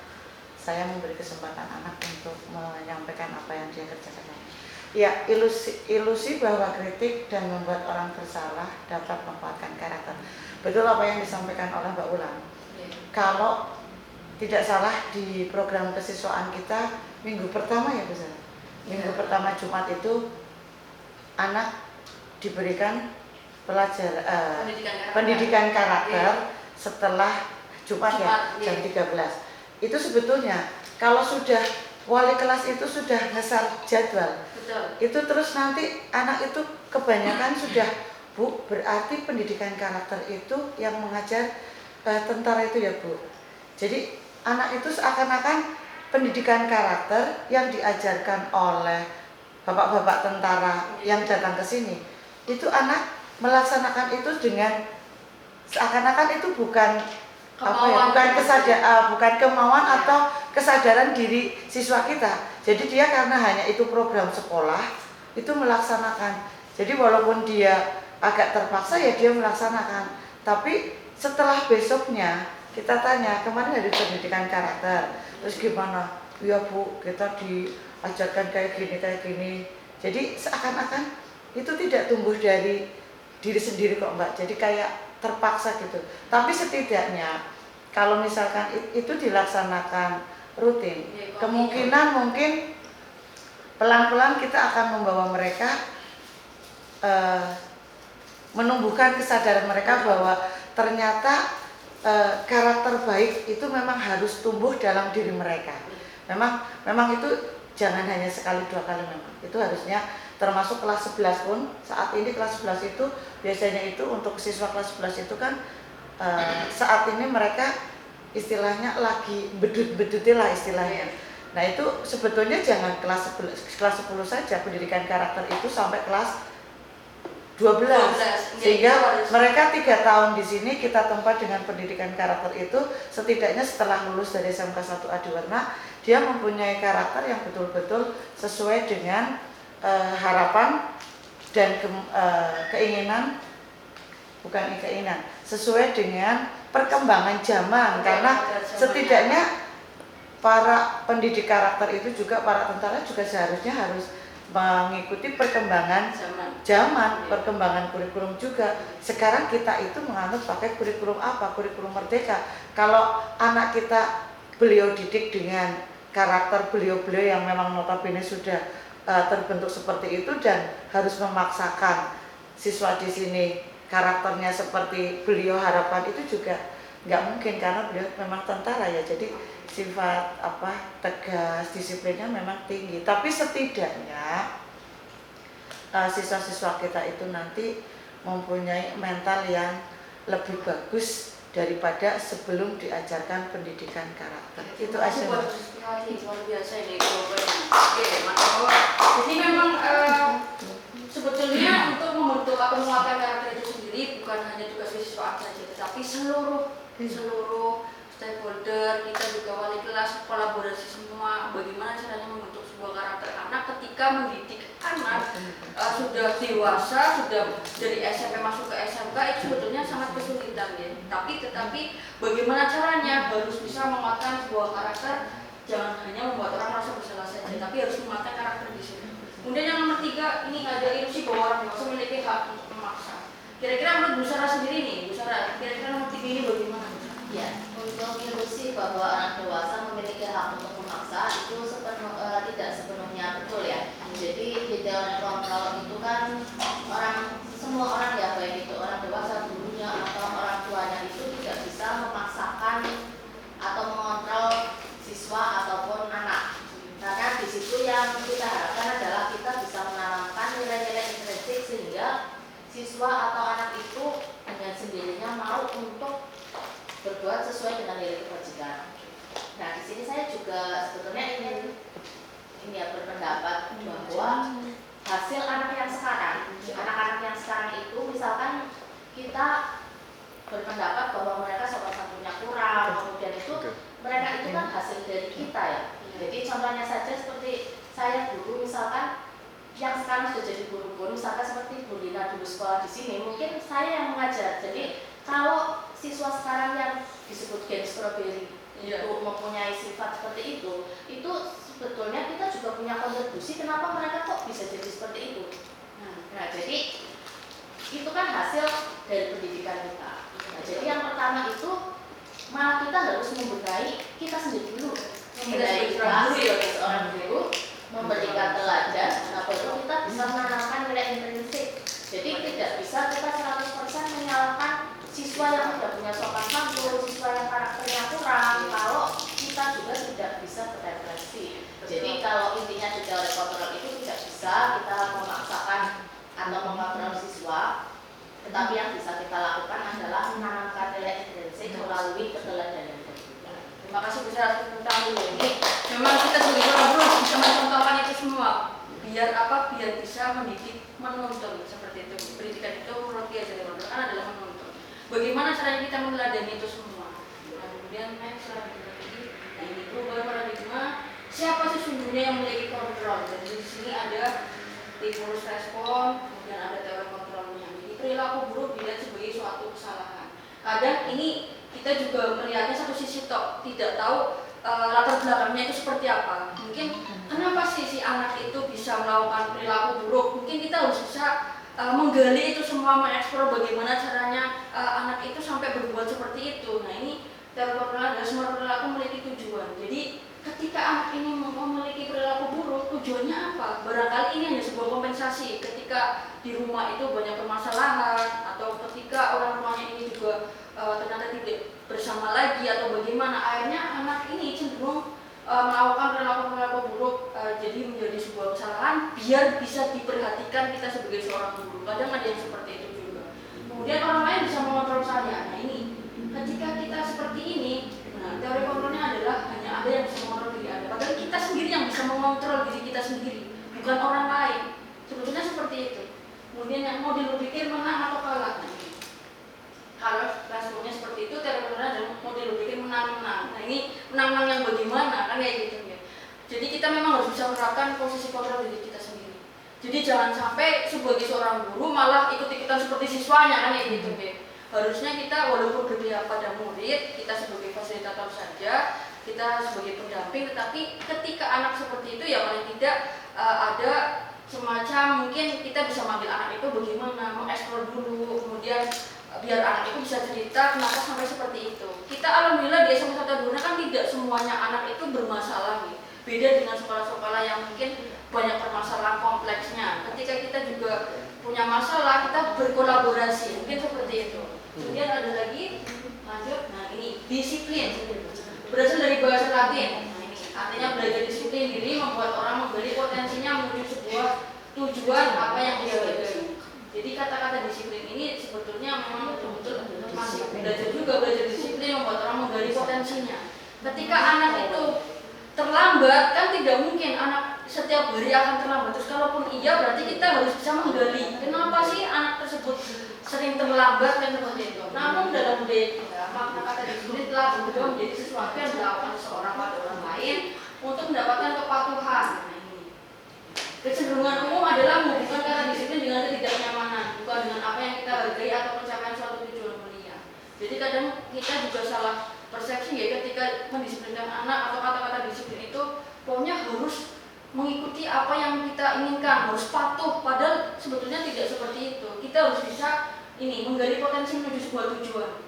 saya memberi kesempatan anak untuk menyampaikan apa yang dia kerjakan. Ya, ilusi bahwa kritik dan membuat orang bersalah dapat menguatkan karakter. Betul apa yang disampaikan oleh Mbak Ulan. Kalau tidak salah di program kesiswaan kita minggu pertama ya Bu Zara. Minggu pertama Jumat itu anak diberikan pendidikan karakter setelah Jumat ya jam 13. Itu sebetulnya kalau sudah wali kelas itu sudah ngesar jadwal. Betul. Itu terus nanti anak itu kebanyakan sudah Bu, berarti pendidikan karakter itu yang mengajar tentara itu ya Bu. Jadi anak itu seakan-akan pendidikan karakter yang diajarkan oleh bapak-bapak tentara yang datang ke sini. Itu anak melaksanakan itu dengan seakan-akan itu bukan bukan kemauan atau kesadaran diri siswa kita. Jadi dia karena hanya itu program sekolah itu melaksanakan. Jadi walaupun dia agak terpaksa ya dia melaksanakan. Tapi setelah besoknya kita tanya, kemarin ada pendidikan karakter, terus gimana? Ya Bu, kita diajarkan kayak gini. Jadi seakan-akan itu tidak tumbuh dari diri sendiri kok Mbak. Jadi kayak terpaksa gitu. Tapi setidaknya kalau misalkan itu dilaksanakan rutin, kemungkinan mungkin pelan-pelan kita akan membawa mereka menumbuhkan kesadaran mereka bahwa ternyata karakter baik itu memang harus tumbuh dalam diri mereka. Memang itu jangan hanya sekali dua kali memang. Itu harusnya termasuk kelas 11 pun saat ini kelas 11 itu biasanya itu untuk siswa kelas 11 itu kan saat ini mereka istilahnya lagi bedut-bedutnya lah istilahnya. Nah itu sebetulnya jangan kelas 10 saja pendidikan karakter itu sampai kelas 12 sehingga mereka 3 tahun di sini kita tempat dengan pendidikan karakter itu setidaknya setelah lulus dari SMK 1 Adiwarna dia mempunyai karakter yang betul-betul sesuai dengan harapan dan keinginan sesuai dengan perkembangan zaman karena setidaknya para pendidik karakter itu juga para tentara juga seharusnya harus mengikuti perkembangan zaman, perkembangan kurikulum juga. Sekarang kita itu menganut pakai kurikulum apa? Kurikulum merdeka. Kalau anak kita beliau didik dengan karakter beliau-beliau yang memang notabene sudah terbentuk seperti itu dan harus memaksakan siswa di sini karakternya seperti beliau harapan itu juga nggak mungkin karena beliau memang tentara ya. Jadi sifat tegas, disiplinnya memang tinggi. Tapi setidaknya siswa-siswa kita itu nanti mempunyai mental yang lebih bagus daripada sebelum diajarkan pendidikan karakter. Itu aja. Luar biasa ini jawabannya. Oke, mantap. Jadi memang sebetulnya untuk membentuk atau menguatkan karakter itu sendiri bukan hanya tugas siswa saja, tetapi seluruh stakeholder, kita juga wali kelas, kolaborasi semua, bagaimana caranya membentuk sebuah karakter anak ketika mendidik anak sudah dewasa, sudah dari SMP masuk ke SMK itu sebetulnya sangat kesulitan ya. Tetapi bagaimana caranya harus bisa menguatkan sebuah karakter, jangan hanya membuat orang merasa bersalah saja, tapi harus menguatkan karakter di sini. Kemudian yang nomor 3 ini ada ilusi bahwa orang dewasa memiliki hak untuk memaksa. Kira-kira menurut Bu Sarah sendiri nih, Bu Sarah, kira-kira nomor 3 ini bagaimana? Ya, untuk ilusi bahwa orang dewasa memiliki hak untuk memaksa itu tidak sepenuhnya betul ya. Jadi di teori kontrol itu kan semua orang ya, baik itu orang dewasa, gurunya atau orang tuanya itu tidak bisa memaksakan atau mengontrol siswa ataupun anak. Karena di situ yang kita harapkan adalah kita bisa menanamkan nilai-nilai intrinsik sehingga siswa atau anak itu dengan sendirinya mau untuk berbuat sesuai dengan nilai kebajikan. Nah, di sini saya juga sebetulnya ingin ini ya berpendapat bahwa hasil anak yang sekarang, anak-anak yang sekarang itu misalkan kita berpendapat bahwa mereka salah satunya kurang, kemudian itu mereka itu kan hasil dari kita ya. Jadi contohnya saja seperti saya dulu misalkan yang sekarang sudah jadi guru-guru, misalkan seperti Bu Lina dulu sekolah di sini, mungkin saya yang mengajar. Jadi kalau siswa sekarang yang disebut gen strawberry itu mempunyai sifat seperti itu sebetulnya kita juga punya kontribusi kenapa mereka kok bisa jadi seperti itu. Nah jadi itu kan hasil dari pendidikan kita. Nah, jadi yang pertama itu malah kita harus membenahi kita sendiri dulu, membenahi seorang guru, memberikan teladan, nah baru kita bisa menanamkan nilai intrinsik. Jadi tidak bisa kita 100% menyalahkan siswa yang tidak punya sopan santun, siswa yang karakternya kurang, kalau kita juga tidak bisa berefleksi. Jadi kalau intinya di teori kontrol itu tidak bisa kita memaksakan atau mengontrol siswa, tetapi yang bisa kita lakukan adalah menanamkan nilai intrinsik melalui keteladanan. Terima kasih besar tentang ini. Memang kita sebagai orang guru bisa mencontohkan itu semua. Biar apa? Biar bisa mendidik, menuntun seperti itu. Pendidikan itu menurut dia jadi kan adalah menuntun. Bagaimana caranya kita meneladani itu semua? Nah, kemudian next lagi, nah ini perubahan paradigma. Siapa sesungguhnya yang memiliki kontrol? Dan di sini ada stimulus respon, kemudian ada teori kontrolnya. Jadi perilaku buruk dilihat sebagai suatu kesalahan. Kadang ini kita juga melihatnya satu sisi tok, tidak tahu latar belakangnya itu seperti apa. Mungkin kenapa sih si anak itu bisa melakukan perilaku buruk? Mungkin kita harus bisa menggali itu semua, mengeksplor bagaimana caranya anak itu sampai berbuat seperti itu. Nah ini teori kontrol adalah semua perilaku memiliki tujuan. Jadi ketika anak ini memiliki perilaku buruk, tujuannya apa? Barangkali ini hanya sebuah kompensasi ketika di rumah itu banyak permasalahan, atau ketika orang tuanya ini juga ternyata tidak bersama lagi, atau bagaimana akhirnya anak ini cenderung melakukan perilaku buruk, jadi menjadi sebuah kesalahan biar bisa diperhatikan kita sebagai seorang guru. Kadang ada yang seperti itu juga. Kemudian orang lain bisa mengontrol saya. Nah ini ketika kita seperti ini, nah teori kontrolnya adalah hanya ada yang bisa mengontrol diri Anda. Padahal kita sendiri yang bisa mengontrol diri kita sendiri, bukan orang lain. Sebetulnya seperti itu. Kemudian yang mau berpikir menang atau kalah. Nah, ini. Kalau responnya seperti itu, teori kontrolnya adalah model berpikir menang-menang. Nah ini menang-menang yang bagaimana kan kayak gitu ya. Jadi kita memang harus bisa menerapkan posisi kontrol diri kita sendiri. Jadi jangan sampai sebagai seorang guru malah ikut-ikutan seperti siswanya kan kayak gitu ya. Harusnya kita walaupun berbeda pada murid, kita sebagai fasilitator saja, kita sebagai pendamping, tetapi ketika anak seperti itu ya paling tidak ada semacam mungkin kita bisa manggil anak itu bagaimana, mengeksplor dulu, kemudian biar anak itu bisa cerita kenapa sampai seperti itu. Kita alhamdulillah di SMA 1 Duna kan tidak semuanya anak itu bermasalah nih. Beda dengan sekolah-sekolah yang mungkin banyak permasalahan kompleksnya. Ketika kita juga punya masalah, kita berkolaborasi, mungkin seperti itu. Kemudian ada lagi, lanjut, nah ini disiplin, berasal dari bahasa Latin. Nah ini artinya belajar disiplin diri membuat orang menggali potensinya menuju sebuah tujuan apa yang dia belajar. Jadi kata-kata disiplin ini sebetulnya memang betul-betul masih belajar disiplin membuat orang menggali potensinya. Ketika anak itu terlambat, kan tidak mungkin anak setiap hari akan terlambat. Terus kalaupun iya berarti kita harus bisa menggali kenapa sih anak tersebut sering terlambat dan seperti itu. Namun dalam budaya kita, makna kata disiplin telah berubah menjadi sesuatu yang dilakukan seorang pada orang lain untuk mendapatkan kepatuhan. Kecenderungan umum adalah menghubungkan kata disiplin dengan ketidaknyamanan, bukan dengan apa yang kita hargai atau pencapaian suatu tujuan mulia. Jadi kadang kita juga salah persepsi ya ketika mendisiplinkan anak atau kata-kata disiplin itu pokoknya harus mengikuti apa yang kita inginkan, harus patuh, padahal sebetulnya tidak seperti itu. Kita harus bisa menggali potensi menuju sebuah tujuan.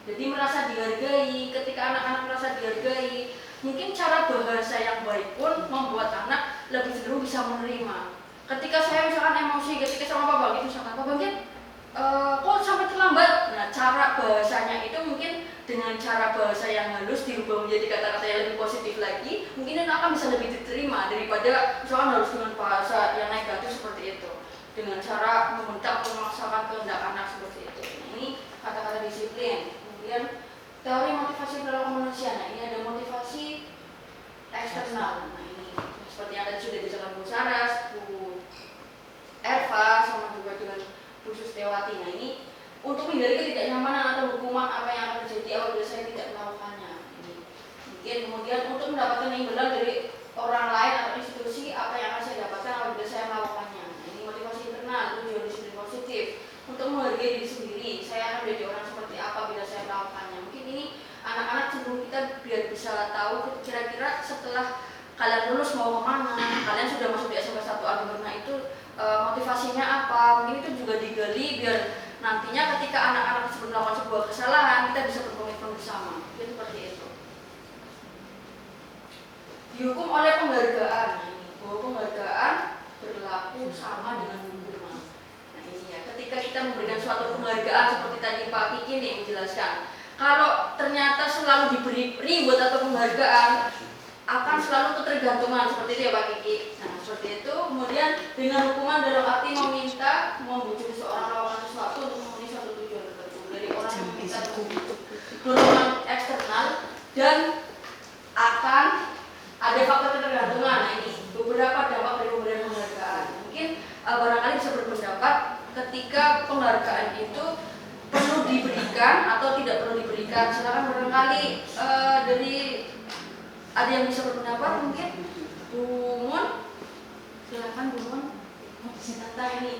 Jadi merasa dihargai, ketika anak-anak merasa dihargai, mungkin cara bahasa yang baik pun membuat anak lebih cenderung bisa menerima. Ketika saya misalkan emosi, ketika sama Pak Bang misalkan Pak Bang kok sampai terlambat. Nah cara bahasanya itu mungkin dengan cara bahasa yang halus dirubah menjadi kata-kata yang lebih positif lagi, mungkin anak akan bisa lebih diterima daripada misalkan harus dengan bahasa yang negatif seperti itu, dengan cara membentak atau memaksakan kehendak anak seperti itu. Nah, ini kata-kata disiplin. Kemudian teori motivasi perilaku manusia. Nah ini ada motivasi eksternal. Nah ini seperti yang tadi ketidaknyamanan atau hukuman apa yang akan terjadi apabila saya tidak melakukannya. Ini mungkin kemudian untuk mendapatkan imbalan dari orang lain atau institusi apa yang akan saya dapatkan apabila saya melakukannya. Ini motivasi internal, tujuan disiplin positif untuk menghargai diri sendiri. Saya akan menjadi orang seperti apa bila saya melakukannya. Mungkin ini anak-anak sebelum kita biar bisa tahu kira-kira setelah kalian lulus mau kemana, kalian sudah masuk di SMP 1 Alberna itu motivasinya apa. Mungkin itu juga digali biar nantinya ketika anak-anak tersebut melakukan sebuah kesalahan kita bisa berkomitmen bersama. Mungkin seperti itu. Dihukum oleh penghargaan. Bahwa penghargaan berlaku sama dengan hukuman. Nah ini ya, ketika kita memberikan suatu penghargaan seperti tadi Pak Kiki nih menjelaskan, kalau ternyata selalu diberi reward atau penghargaan akan selalu ketergantungan seperti itu ya Pak Kiki. Nah seperti itu. Kemudian dengan hukuman dalam arti meminta membujuk seorang melakukan sesuatu untuk memenuhi suatu tujuan tertentu dari orang yang meminta dorongan eksternal dan akan ada faktor ketergantungan. Nah ini beberapa dampak dari pemberian penghargaan. Mungkin barangkali bisa berpendapat ketika penghargaan itu perlu diberikan atau tidak perlu diberikan. Silakan barangkali dari ada yang bisa berpendapat mungkin. Bu Mun, silakan Bu Mun. Tentang ini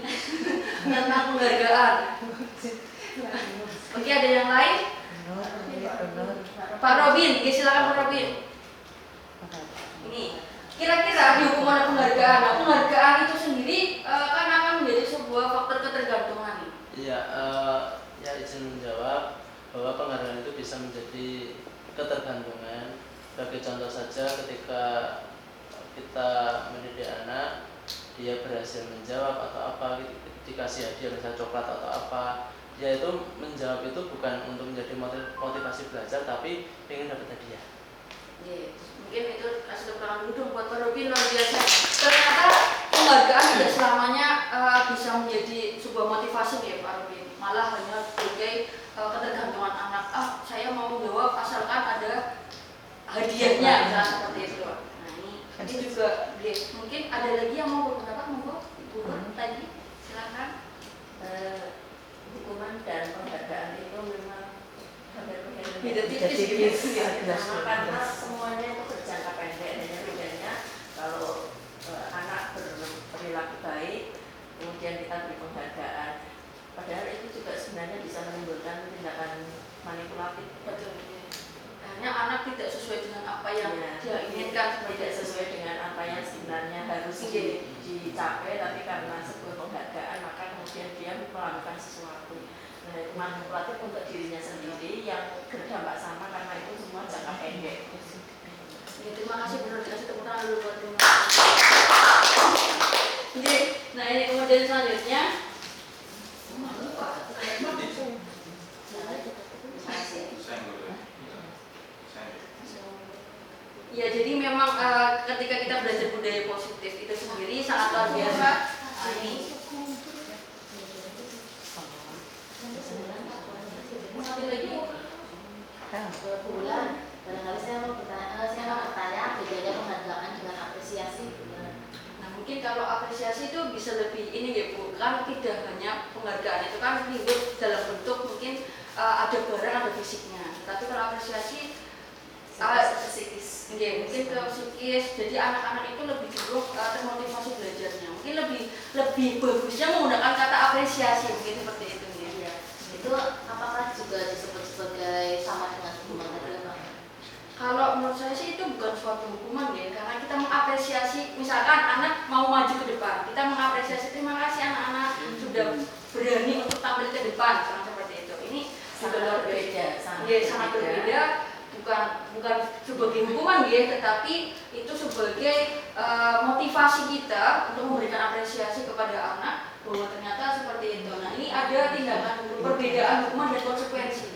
tentang penghargaan. Oke, ada yang lain? Pak Robin, ya, silakan Pak Robin. Ini kira-kira dihukum oleh penghargaan. Nah, penghargaan itu sendiri kan akan menjadi sebuah faktor ketergantungan. Iya, ya izin menjawab bahwa penghargaan itu bisa menjadi ketergantungan. Sebagai contoh saja ketika kita mendidik anak, dia berhasil menjawab atau apa, dikasih hadiah misalnya coklat atau apa, dia itu menjawab itu bukan untuk menjadi motivasi belajar, tapi ingin dapat hadiah. Mungkin itu kasih keterangan dulu buat Pak Robin luar biasa. Ternyata penghargaan tidak selamanya bisa menjadi sebuah motivasi ya Pak Robin. Malah hanya sebagai ketergantungan anak. Saya mau menjawab asalkan ada hadiahnya, misalnya seperti itu. Nah ini juga mungkin ada lagi yang mau berpendapat, monggo Ibu tadi silakan. Hukuman dan penghargaan itu memang beda tipis karena semuanya itu berjangka pendek. Hanya bedanya kalau anak berperilaku baik kemudian kita beri penghargaan, padahal itu juga sebenarnya bisa menimbulkan tindakan manipulatif. Betul. Hanya anak tidak sesuai dengan apa yang dia inginkan, tidak sesuai dengan apa yang sebenarnya harus dicapai, tapi karena sebuah penghargaan maka kemudian dia melakukan sesuatu. Nah, manipulatif untuk dirinya sendiri yang berdampak sama karena itu semua jangka pendek. Ya, terima kasih benar dikasih tepuk tangan dulu buat terima kasih. Nah ini kemudian selanjutnya. Ya jadi memang ketika kita belajar budaya positif itu sendiri sangat luar biasa. Ini bulan barangkali saya mau bertanya bedanya penghargaan dengan apresiasi. Nah mungkin kalau apresiasi itu bisa lebih ini ya Bu, kan tidak hanya penghargaan itu kan hidup dalam bentuk mungkin ada barang ada fisiknya, tapi kalau apresiasi psikis, mungkin ke psikis. Jadi anak-anak itu lebih cenderung termotivasi belajarnya. Mungkin lebih bagusnya menggunakan kata apresiasi, mungkin seperti itu ya. Itu apakah juga disebut sebagai sama dengan hukuman tadi Pak? Kalau menurut saya sih itu bukan suatu hukuman ya, karena kita mengapresiasi. Misalkan anak mau maju ke depan, kita mengapresiasi, terima kasih anak-anak sudah berani untuk tampil ke depan, seperti itu. Ini juga luar berbeda, sangat berbeda. Bukan sebagai hukuman ya, tetapi itu sebagai motivasi kita untuk memberikan apresiasi kepada anak bahwa ternyata seperti itu. Nah ini ada tindakan perbedaan hukuman dan konsekuensi.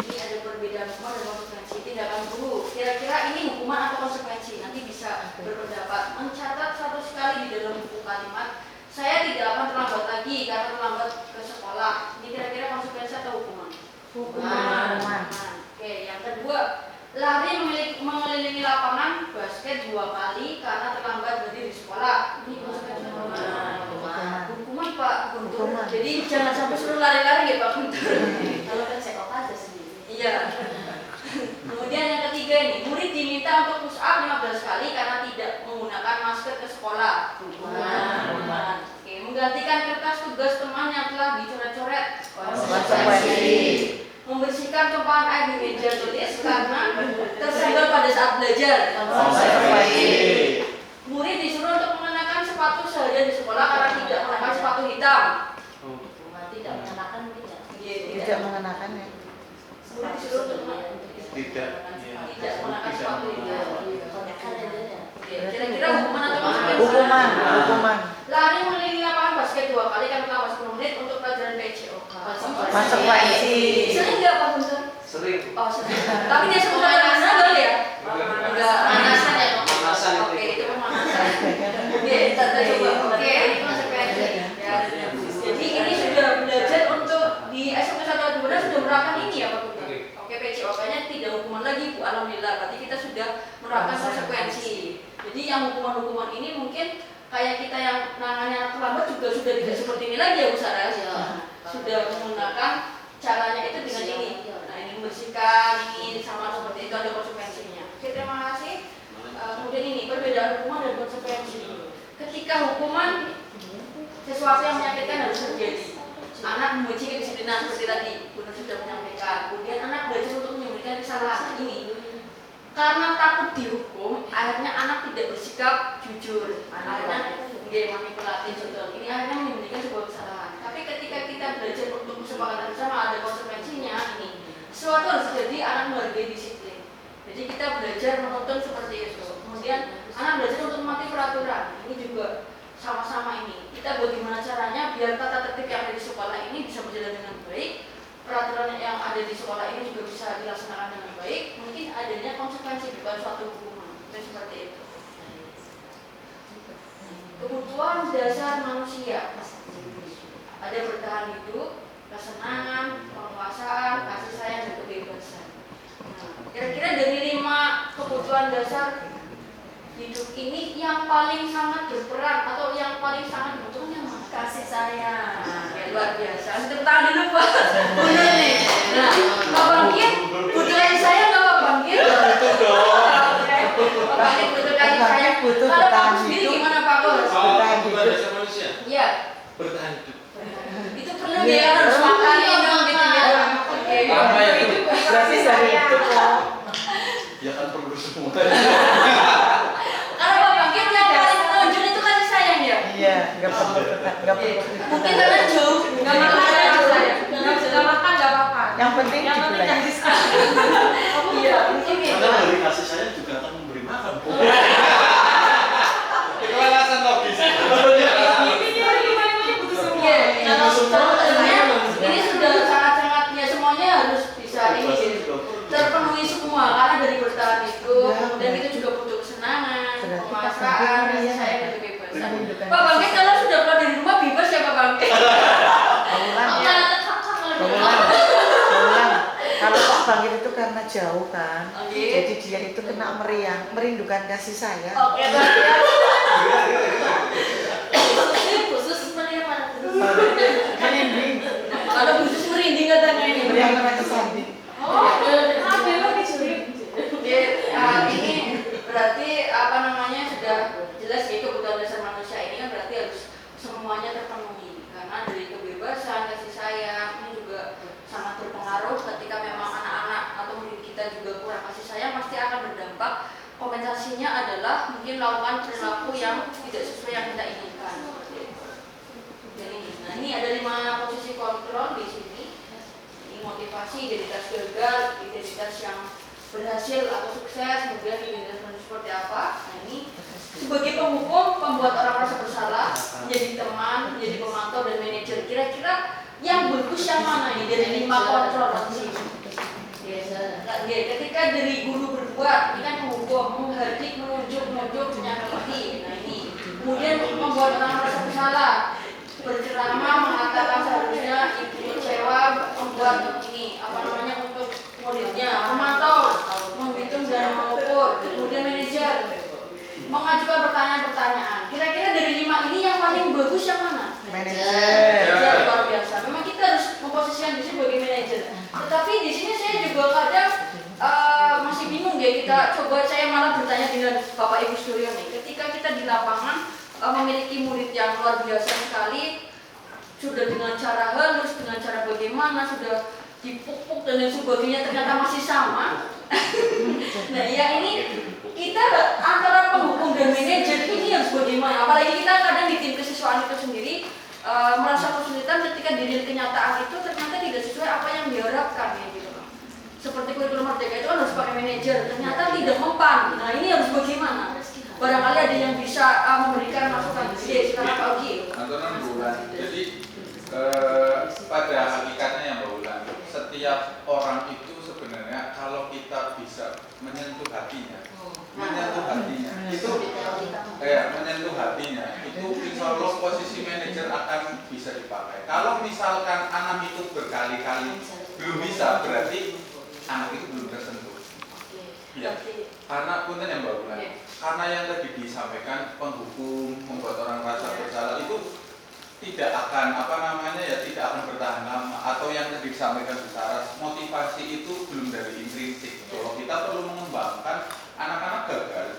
Ini ada perbedaan hukuman dan konsekuensi. Tindakan dulu, kira-kira ini hukuman atau konsekuensi? Nanti bisa berpendapat. Mencatat satu sekali di dalam buku kalimat, saya tidak akan terlambat lagi karena terlambat ke sekolah. Ini kira-kira konsekuensi atau hukuman? Hukuman. Oke, yang kedua, lari mengelilingi lapangan basket 2 kali karena terlambat berdiri di sekolah. Ini konsekuensi hukuman. Hukuman Pak, hukuman. Jadi jangan sampai suruh lari-lari ya Pak Guntur. Kalau kan check up aja sendiri. Iya. Kemudian yang ketiga ini, murid diminta untuk push up 15 kali karena tidak menggunakan masker ke sekolah. Hukuman. Oke, menggantikan kertas tugas teman yang telah dicoret-coret. Konsekuensi. Membersihkan tumpahan air di meja tulis karena tersenggol pada saat belajar. Konsekuensi. Murid disuruh untuk mengenakan sepatu seharian di sekolah karena tidak menggunakan sepatu hitam. Tidak mengenakan tidak. Tidak mengenakan ya. Murid disuruh untuk mengenakan Tidak. tidak mengenakan sepatu hitam. Iya. Kira-kira hukuman atau konsekuensi? Hukuman. Lari mengelilingi lapangan basket 2 kali kan selama 10 menit untuk pelajaran PCOK. Konsekuensi. Sering nggak Pak Guntur? Sering. Oh sering. Tapi dia sebelum enggak ya? Enggak. Pemanasan ya. Pemanasan itu. Oke, itu pemanasan. Oke, kita coba. Oke, ini konsekuensi. Ya. Jadi ini sudah belajar untuk di SMP 1 Benar sudah menerapkan ini ya Pak Guntur. Oke, PCOK-nya tidak hukuman lagi Bu. Alhamdulillah. Berarti kita sudah menerapkan konsekuensi. Jadi yang hukuman-hukuman ini mungkin kayak kita yang nangani anak terlambat juga sudah tidak seperti ini lagi ya Bu Sarah. Sudah menggunakan caranya itu dengan ini. Nah ini membersihkan, ini sama seperti itu ada konsekuensinya. Oke, terima kasih. Kemudian ini perbedaan hukuman dan konsekuensi. Ketika hukuman sesuatu yang menyakitkan harus terjadi. Anak membenci kedisiplinan seperti tadi Bunda sudah menyampaikan. Kemudian anak belajar untuk menyembunyikan kesalahan ini. Karena takut dihukum, akhirnya anak tidak bersikap jujur. Akhirnya dia manipulatif contoh. Ini akhirnya menyembunyikan sebuah kesalahan. Tapi ketika kita belajar untuk kesepakatan bersama ada konsekuensinya ini. Sesuatu harus terjadi, anak menghargai disiplin. Jadi kita belajar menuntun seperti itu. Kemudian anak belajar untuk mematuhi peraturan. Ini juga sama-sama ini. Kita bagaimana caranya biar tata tertib yang ada di sekolah ini bisa berjalan dengan baik. Peraturan yang ada di sekolah ini juga bisa dilaksanakan dengan baik. Mungkin adanya konsekuensi bukan suatu hukuman. Dan seperti itu. Kebutuhan dasar manusia. Ada bertahan hidup, kesenangan, penguasaan, kasih sayang, dan kebebasan. Nah, kira-kira dari 5 kebutuhan dasar hidup ini yang paling sangat berperan atau yang paling sangat dibutuhkan yang mana? Kasih sayang. Ya luar biasa. Tepuk tangan dulu Pak. Benar nih. Nah, Pak Bangkit butuh kasih sayang nggak Pak Bangkit? Itu dong. Pak Bangkit butuh kasih sayang. Butuh Kalau Pak bertahan sendiri hidup. gimana Pak Kos? Kebutuhan dasar manusia Iya. bertahan hidup. Itu perlu dia harus makan minum gitu ya. Oke. Apa itu? Berarti dari itu kok. Ya kan perlu semua. Kalau Pak Bangkit yang paling menonjol itu kasih sayang ya. Iya, nggak perlu Mungkin karena jauh, nggak makan kasih sayang. Nggak makan nggak apa-apa. Yang penting Yang penting dibeli. kasih sayang. Iya, mungkin gitu. Karena dari kasih sayang juga akan memberi makan. Itu alasan logis. Ini dia lima-limanya butuh semua. Iya, kalau sebenarnya ini sudah sangat-sangat ya semuanya harus bisa ini gitu. Terpenuhi semua karena dari bertahan itu, dan itu juga butuh kesenangan, penguasaan, kasih sayang, dan kebebasan. Pak Bangkit kalau sudah keluar dari rumah bebas ya Pak Bangkit. Kalau Pak Bangkit itu karena jauh kan, Oke. jadi dia itu kena meriang, merindukan kasih sayang. Oke, khusus meriang mana? Merinding, Ada khusus merinding katanya ini. meriang karena kesanding. Oh, Ada lagi curi. Oke, ini berarti apa namanya sudah jelas ya kebutuhan dasar manusia ini kan berarti harus semuanya terpenuhi karena dari kebebasan, kasih sayang ini juga sangat berpengaruh ketika memang anak-anak atau murid kita juga kurang kasih sayang pasti akan berdampak. Kompensasinya adalah mungkin melakukan perilaku yang tidak sesuai yang kita inginkan. Seperti itu. Jadi, nah ini ada 5 posisi kontrol di sini. Ini motivasi, identitas gagal, identitas yang berhasil atau sukses, kemudian identitas manusia seperti apa. Nah ini sebagai penghukum, pembuat orang merasa bersalah, menjadi teman, menjadi pemantau dan manajer. Kira-kira yang bagus yang mana nih dari 5 kontrol di sini? Ya, ketika dari guru berbuat, ini kan menghukum, menghardik, menunjuk, menyakiti. Nah ini, kemudian membuat orang merasa bersalah, berceramah, mengatakan seharusnya ibu kecewa, membuat ini apa namanya untuk muridnya, memantau, menghitung dan mengukur, kemudian manajer, mengajukan pertanyaan-pertanyaan. Kira-kira dari 5 ini yang paling bagus yang mana? Manajer. Luar memposisikan diri sebagai manajer. Tetapi di sini saya juga kadang masih bingung ya, kita coba, saya malah bertanya dengan Bapak Ibu Suryo nih, ketika kita di lapangan memiliki murid yang luar biasa sekali, sudah dengan cara halus, dengan cara bagaimana, sudah dipuk-puk dan lain sebagainya, ternyata masih sama. Nah ya ini kita antara penghukum dan manajer ini harus bagaimana, apalagi kita kadang di tim kesiswaan itu sendiri merasa kesulitan ketika diri kenyataan itu ternyata tidak sesuai apa yang diharapkan ya gitu. Seperti kurikulum Merdeka itu kan harus pakai manajer, ternyata tidak mempan. Nah ini harus bagaimana? Barangkali ada yang bisa memberikan masukan. Silakan Pak Ugi. Antonan Bulan. Jadi pada hakikatnya yang Mbak Ulan, setiap orang itu sebenarnya kalau kita bisa menyentuh hatinya, menyentuh hatinya itu insya Allah posisi manajer akan bisa dipakai. Kalau misalkan anak itu berkali-kali belum bisa, berarti anak itu belum tersentuh. Ya, karena punten yang Mbak Bulan, karena yang tadi disampaikan penghukum membuat orang merasa bersalah itu tidak akan tidak akan bertahan lama, atau yang tadi disampaikan Bu Saras, motivasi itu belum dari intrinsik. Kalau kita perlu mengembangkan anak-anak gagal,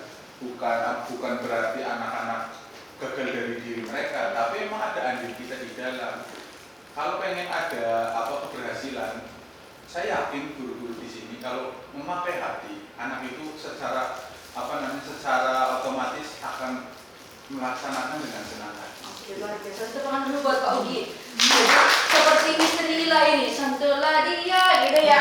bukan berarti anak-anak gagal dari diri mereka, tapi memang ada andil kita di dalam. Kalau pengen ada keberhasilan, saya yakin guru-guru di sini kalau memakai hati, anak itu secara otomatis akan melaksanakan dengan senang hati. Luar biasa, tepukan dulu buat Pak Ugi. Seperti misteri Lila ini, santulah dia gitu ya.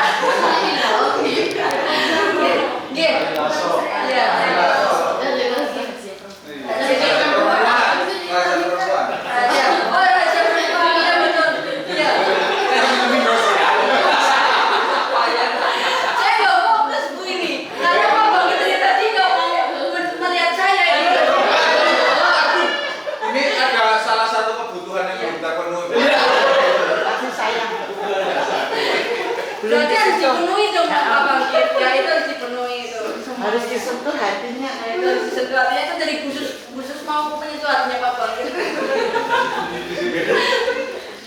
Berarti harus dipenuhi dong Pak Bangkit, ya itu harus dipenuhi itu. Harus disentuh hatinya. Nah, itu harus disentuh hatinya, itu dari khusus mau menyentuh hatinya Pak Bangkit.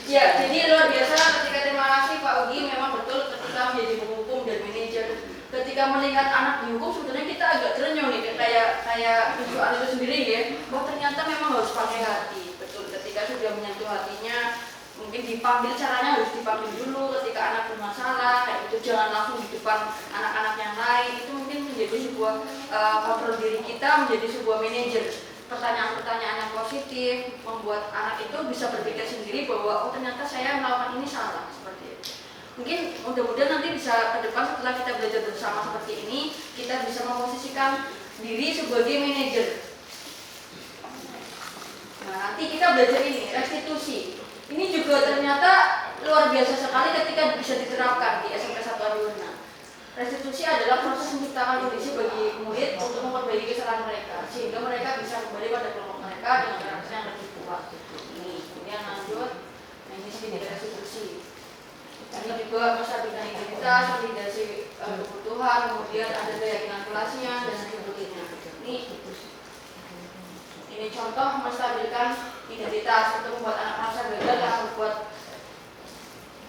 Ya, jadi luar biasa ketika terima kasih Pak Ugi, memang betul ketika menjadi penghukum dan manajer, ketika melihat anak dihukum sebenarnya kita agak terenyuh nih, kayak kejuan itu sendiri ya, bahwa ternyata memang harus pakai hati. Betul, ketika sudah menyentuh hatinya, mungkin dipanggil, caranya harus dipanggil dulu ketika anak bermasalah, kayak itu jangan langsung di depan anak-anak yang lain. Itu mungkin menjadi sebuah kontrol diri kita, menjadi sebuah manajer. Pertanyaan-pertanyaan yang positif membuat anak itu bisa berpikir sendiri bahwa oh ternyata saya melakukan ini salah, seperti itu. Mungkin mudah-mudahan nanti bisa ke depan setelah kita belajar bersama seperti ini, kita bisa memposisikan diri sebagai manajer. Nah nanti kita belajar ini, restitusi. Ini juga ternyata luar biasa sekali ketika bisa diterapkan di SMP 1 Adiwarna. Restitusi adalah proses menciptakan kondisi bagi murid untuk memperbaiki kesalahan mereka, sehingga mereka bisa kembali pada kelompok mereka dengan karakter yang lebih kuat. Ini kemudian lanjut, nah ini sedikit restitusi. Ini juga menstabilkan identitas, validasi kebutuhan, kemudian ada keyakinan kelasnya dan sebagainya. Ini contoh menstabilkan identitas untuk membuat anak merasa gagal dan membuat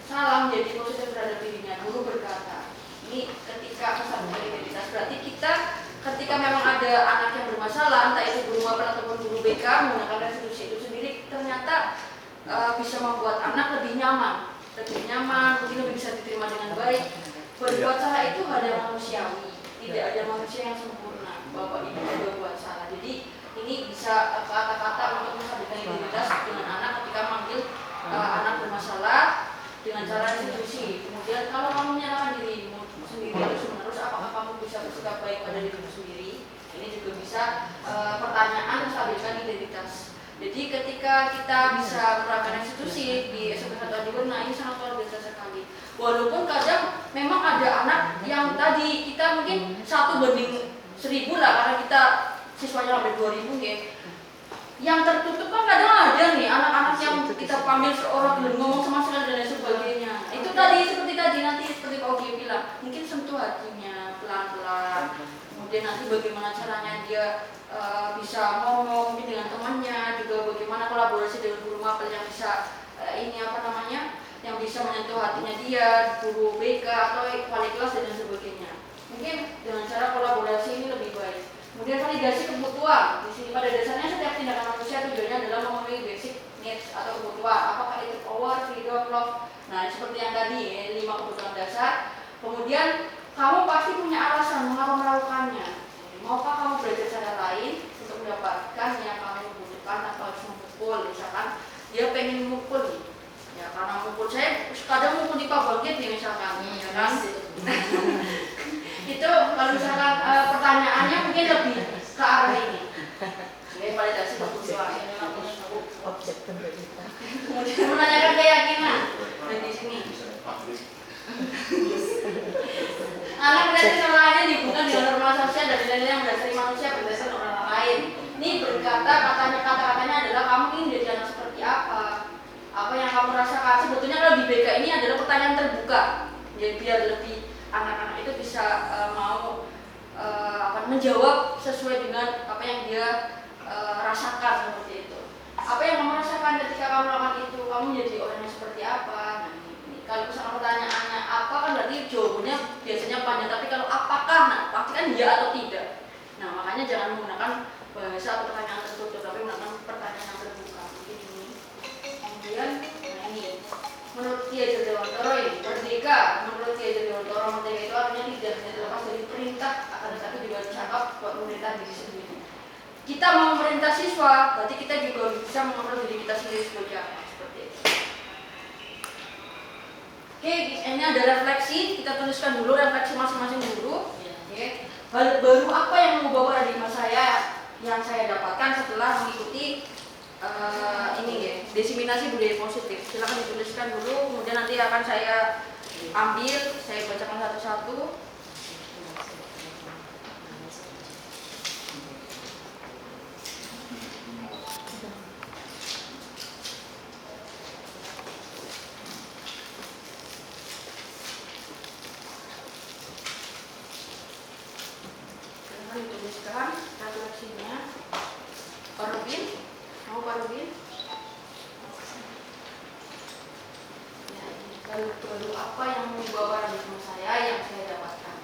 salah menjadi positif terhadap dirinya. Guru berkata, ini ketika menstabilkan identitas berarti kita ketika memang ada anak yang bermasalah, entah itu guru mapan ataupun guru BK menggunakan restitusi itu sendiri, ternyata bisa membuat anak lebih nyaman, mungkin lebih bisa diterima dengan baik. Berbuat salah itu hal yang manusiawi, tidak ada manusia yang sempurna. Bapak Ibu juga buat salah. Jadi ini bisa kata-kata untuk menstabilkan identitas dengan anak ketika manggil anak bermasalah dengan cara restitusi. Kemudian kalau kamu menyalahkan dirimu sendiri terus-menerus, apakah kamu bisa bersikap baik pada dirimu sendiri? Ini juga bisa pertanyaan menstabilkan identitas. Jadi ketika kita bisa menerapkan restitusi di SMP 1 Adiwarna, ini sangat luar biasa sekali. Walaupun kadang memang ada anak yang tadi kita mungkin 1:1000 lah, karena kita siswanya sampai 2000 ya. Yang tertutup kan kadang ada nih anak-anak yang kita panggil seorang dan ngomong sama sekali dan lain sebagainya. Itu tadi seperti nanti seperti Pak Ugi bilang, mungkin sentuh hatinya pelan-pelan. Kemudian nanti bagaimana caranya dia bisa ngomong mungkin dengan temannya, juga bagaimana kolaborasi dengan guru mapel yang bisa yang bisa menyentuh hatinya dia, guru BK atau wali kelas dan sebagainya. Mungkin dengan cara kolaborasi ini lebih baik. Kemudian validasi kebutuhan. Di sini pada dasarnya setiap tindakan manusia tujuannya adalah memenuhi basic needs atau kebutuhan. Apakah itu power, freedom, love. Nah, seperti yang tadi, 5 kebutuhan dasar. Kemudian kamu pasti punya alasan mengapa melakukannya. Maukah kamu belajar cara lain untuk mendapatkan yang kamu butuhkan tanpa harus memukul? Misalkan dia pengen mukul nih. Ya, karena mukul, saya kadang mukul di pabangkit nih misalkan, ya kan? Itu kalau misalkan pertanyaannya mungkin lebih ke arah ini. Sebagai validasi kebutuhan. Objek penderita. Kemudian menanyakan keyakinan. Dan di sini. Anak berarti salahnya dibuka dengan norma sosial dan nilai-nilai yang mendasari manusia berdasarkan orang lain. Ini berkata kata-katanya adalah kamu ingin jadi anak seperti apa? Apa yang kamu rasakan? Sebetulnya kalau di BK ini adalah pertanyaan terbuka. Jadi biar lebih anak-anak itu bisa mau menjawab sesuai dengan apa yang dia rasakan seperti itu. Apa yang kamu rasakan ketika kamu melakukan itu? Kamu menjadi orang yang seperti apa? Nah, ini. Kalau misalnya pertanyaannya apa kan berarti jawabannya biasanya panjang. Tapi kalau apakah, nah pasti kan ya atau tidak. Nah makanya jangan menggunakan bahasa atau pertanyaan tertutup, tapi menggunakan pertanyaan yang terbuka. Mungkin ini. Kemudian, nah ini. Menurut Ki Hajar Dewantara ini, merdeka. Menurut Ki Hajar Dewantara, merdeka itu artinya tidak hanya terlepas dari perintah, akan tetapi juga cakap buat pemerintah diri sendiri. Kita mau memerintah siswa, berarti kita juga bisa mengontrol diri kita sendiri sebagai apa, seperti itu. Oke, ini ada refleksi. Kita tuliskan dulu refleksi masing-masing guru. Oke. Hal baru apa yang mengubah paradigma saya yang saya dapatkan setelah mengikuti ini ya, desiminasi budaya positif. Silakan dituliskan dulu, kemudian nanti akan saya ambil, saya bacakan satu-satu. Silakan dituliskan refleksinya. Pak Rubin, mau Pak Rubin? Ya, baru apa yang mengubah paradigma saya yang saya dapatkan?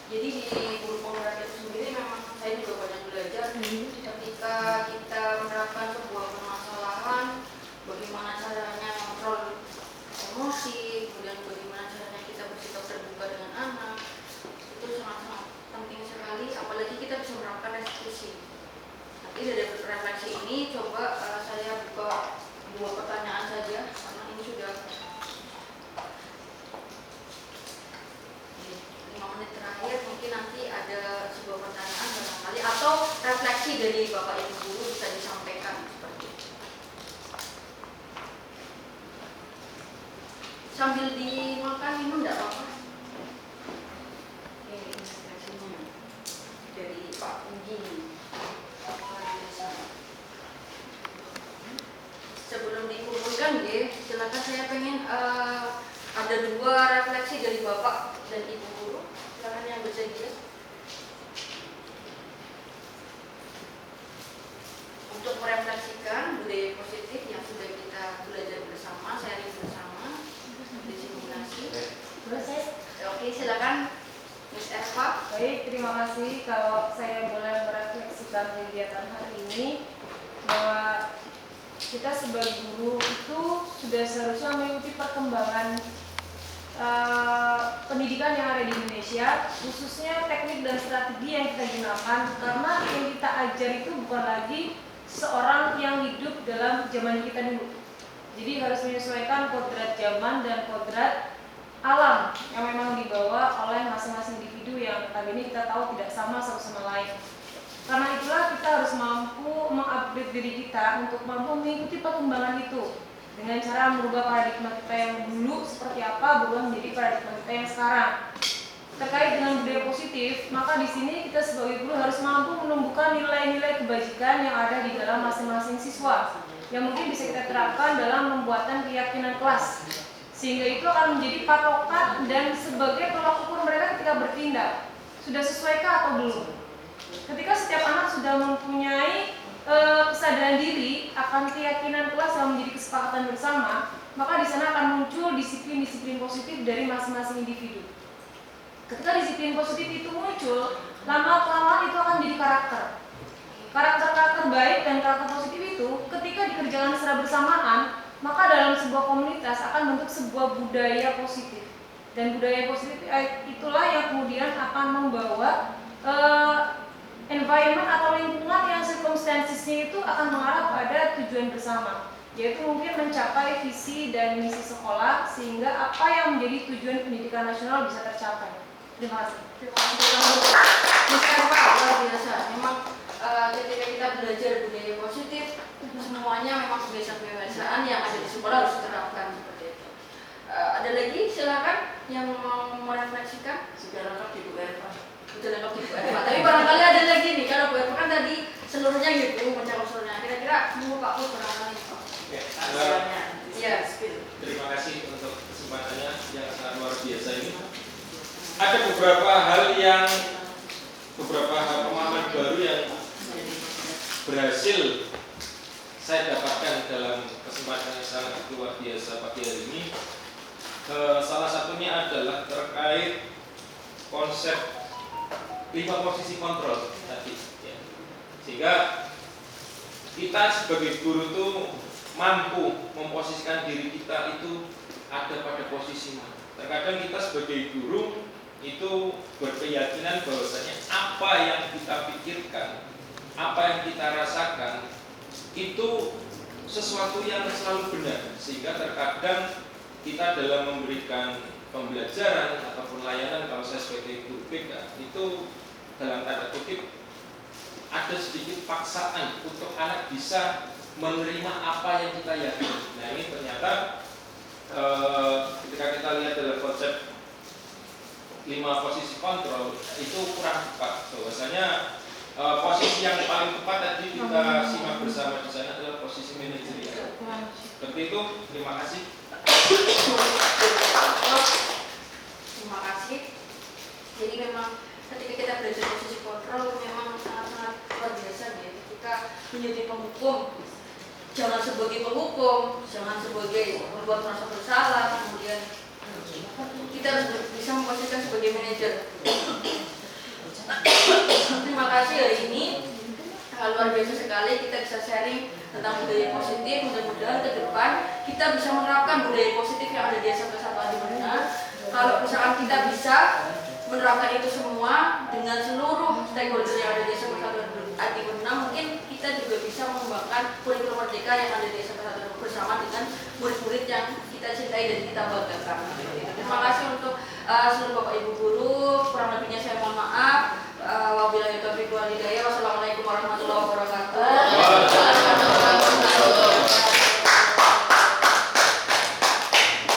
Jadi di guru penggerak itu sendiri memang saya juga banyak belajar ketika kita menerapkan sebuah permasalahan, bagaimana caranya mengontrol emosi, kemudian bagaimana caranya kita bersikap terbuka dengan anak, itu sangat-sangat penting sekali, apalagi kita bisa menerapkan restitusi. Nanti dari refleksi ini coba saya buka 2 pertanyaan saja, karena ini sudah 5 menit terakhir, mungkin nanti ada sebuah pertanyaan barangkali atau refleksi dari Bapak Ibu guru bisa disampaikan seperti itu. Sambil dimakan minum enggak apa-apa. Ini refleksinya dari Pak Puji. Sebelum dikumpulkan ya, silakan saya pengen ada 2 refleksi dari Bapak dan Ibu guru. Silakan yang bersedia. Untuk merefleksikan budaya positif yang sudah kita belajar bersama, sharing bersama, disimulasi. Oke, silakan Miss Eva. Baik, terima kasih. Kalau saya boleh merefleksikan kegiatan hari ini, bahwa kita sebagai guru itu sudah seharusnya mengikuti perkembangan pendidikan yang ada di Indonesia, khususnya teknik dan strategi yang kita gunakan, karena yang kita ajar itu bukan lagi seorang yang hidup dalam zaman kita dulu. Jadi harus menyesuaikan kodrat zaman dan kodrat alam yang memang dibawa oleh masing-masing individu yang kali ini kita tahu tidak sama satu sama lain. Karena itulah kita harus mampu mengupgrade diri kita untuk mampu mengikuti perkembangan itu dengan cara merubah paradigma kita yang dulu seperti apa berubah menjadi paradigma kita yang sekarang. Terkait dengan budaya positif, maka di sini kita sebagai guru harus mampu menumbuhkan nilai-nilai kebajikan yang ada di dalam masing-masing siswa yang mungkin bisa kita terapkan dalam pembuatan keyakinan kelas, sehingga itu akan menjadi patokan dan sebagai tolak ukur mereka ketika bertindak. Sudah sesuaikah atau belum? Ketika setiap anak sudah mempunyai kesadaran diri akan keyakinan kelas yang menjadi kesepakatan bersama, maka di sana akan muncul disiplin-disiplin positif dari masing-masing individu. Ketika disiplin positif itu muncul, lama-kelamaan itu akan jadi karakter. Karakter-karakter baik dan karakter positif itu ketika dikerjakan secara bersamaan, maka dalam sebuah komunitas akan bentuk sebuah budaya positif. Dan budaya positif itulah yang kemudian akan membawa environment atau lingkungan yang circumstancesnya itu akan mengarah pada tujuan bersama, yaitu mungkin mencapai visi dan misi sekolah sehingga apa yang menjadi tujuan pendidikan nasional bisa tercapai. Terima kasih. Terima kasih. Mas Eva, luar biasa. Memang ketika kita belajar budaya positif, semuanya memang kebiasaan-kebiasaan yang ada di sekolah harus diterapkan seperti itu. Ada lagi silakan yang mau merefleksikan. Sudah lengkap di Bu Eva. Sudah lengkap di Bu Eva. Tapi barangkali ada lagi nih, karena Bu Eva kan tadi seluruhnya gitu, mencakup seluruhnya. Kira-kira mau Pak Pur barangkali. Oke, Ya, terima kasih untuk kesempatannya yang sangat luar biasa ini. Ada beberapa hal pemahaman baru yang berhasil saya dapatkan dalam kesempatan yang sangat luar biasa pagi hari ini. Salah satunya adalah terkait konsep 5 posisi kontrol tadi, ya. Sehingga kita sebagai guru itu mampu memposisikan diri kita itu ada pada posisi mana. Terkadang kita sebagai guru itu berkeyakinan bahwasanya apa yang kita pikirkan, apa yang kita rasakan itu sesuatu yang selalu benar, sehingga terkadang kita dalam memberikan pembelajaran ataupun layanan, kalau saya sebagai guru BK itu dalam tanda kutip ada sedikit paksaan untuk anak bisa menerima apa yang kita yakini. Nah ini ternyata ketika kita lihat dalam konsep 5 posisi kontrol itu kurang tepat. Bahwasanya posisi yang paling tepat tadi kita simak bersama di sana adalah posisi manajerial. Seperti itu. Terima kasih. Terima kasih. Jadi memang ketika kita belajar posisi kontrol memang sangat-sangat luar biasa ya. Ketika menjadi penghukum, jangan sebagai penghukum, jangan sebagai membuat merasa bersalah, kemudian kita harus bisa memposisikan sebagai manajer. Terima kasih hari ini. Luar biasa sekali kita bisa sharing tentang budaya positif. Mudah-mudahan ke depan kita bisa menerapkan budaya positif yang ada di SMP 1 Adi Benar. Kalau misalkan kita bisa menerapkan itu semua dengan seluruh stakeholder yang ada di SMP 1 Adi Benar, mungkin kita juga bisa mengembangkan kurikulum merdeka yang ada di SMP 1 bersama dengan murid-murid yang kita cintai dan kita banggakan. Terima kasih untuk seluruh Bapak Ibu guru. Kurang lebihnya saya mohon maaf. Wabillahi taufiq wal hidayah. Wassalamualaikum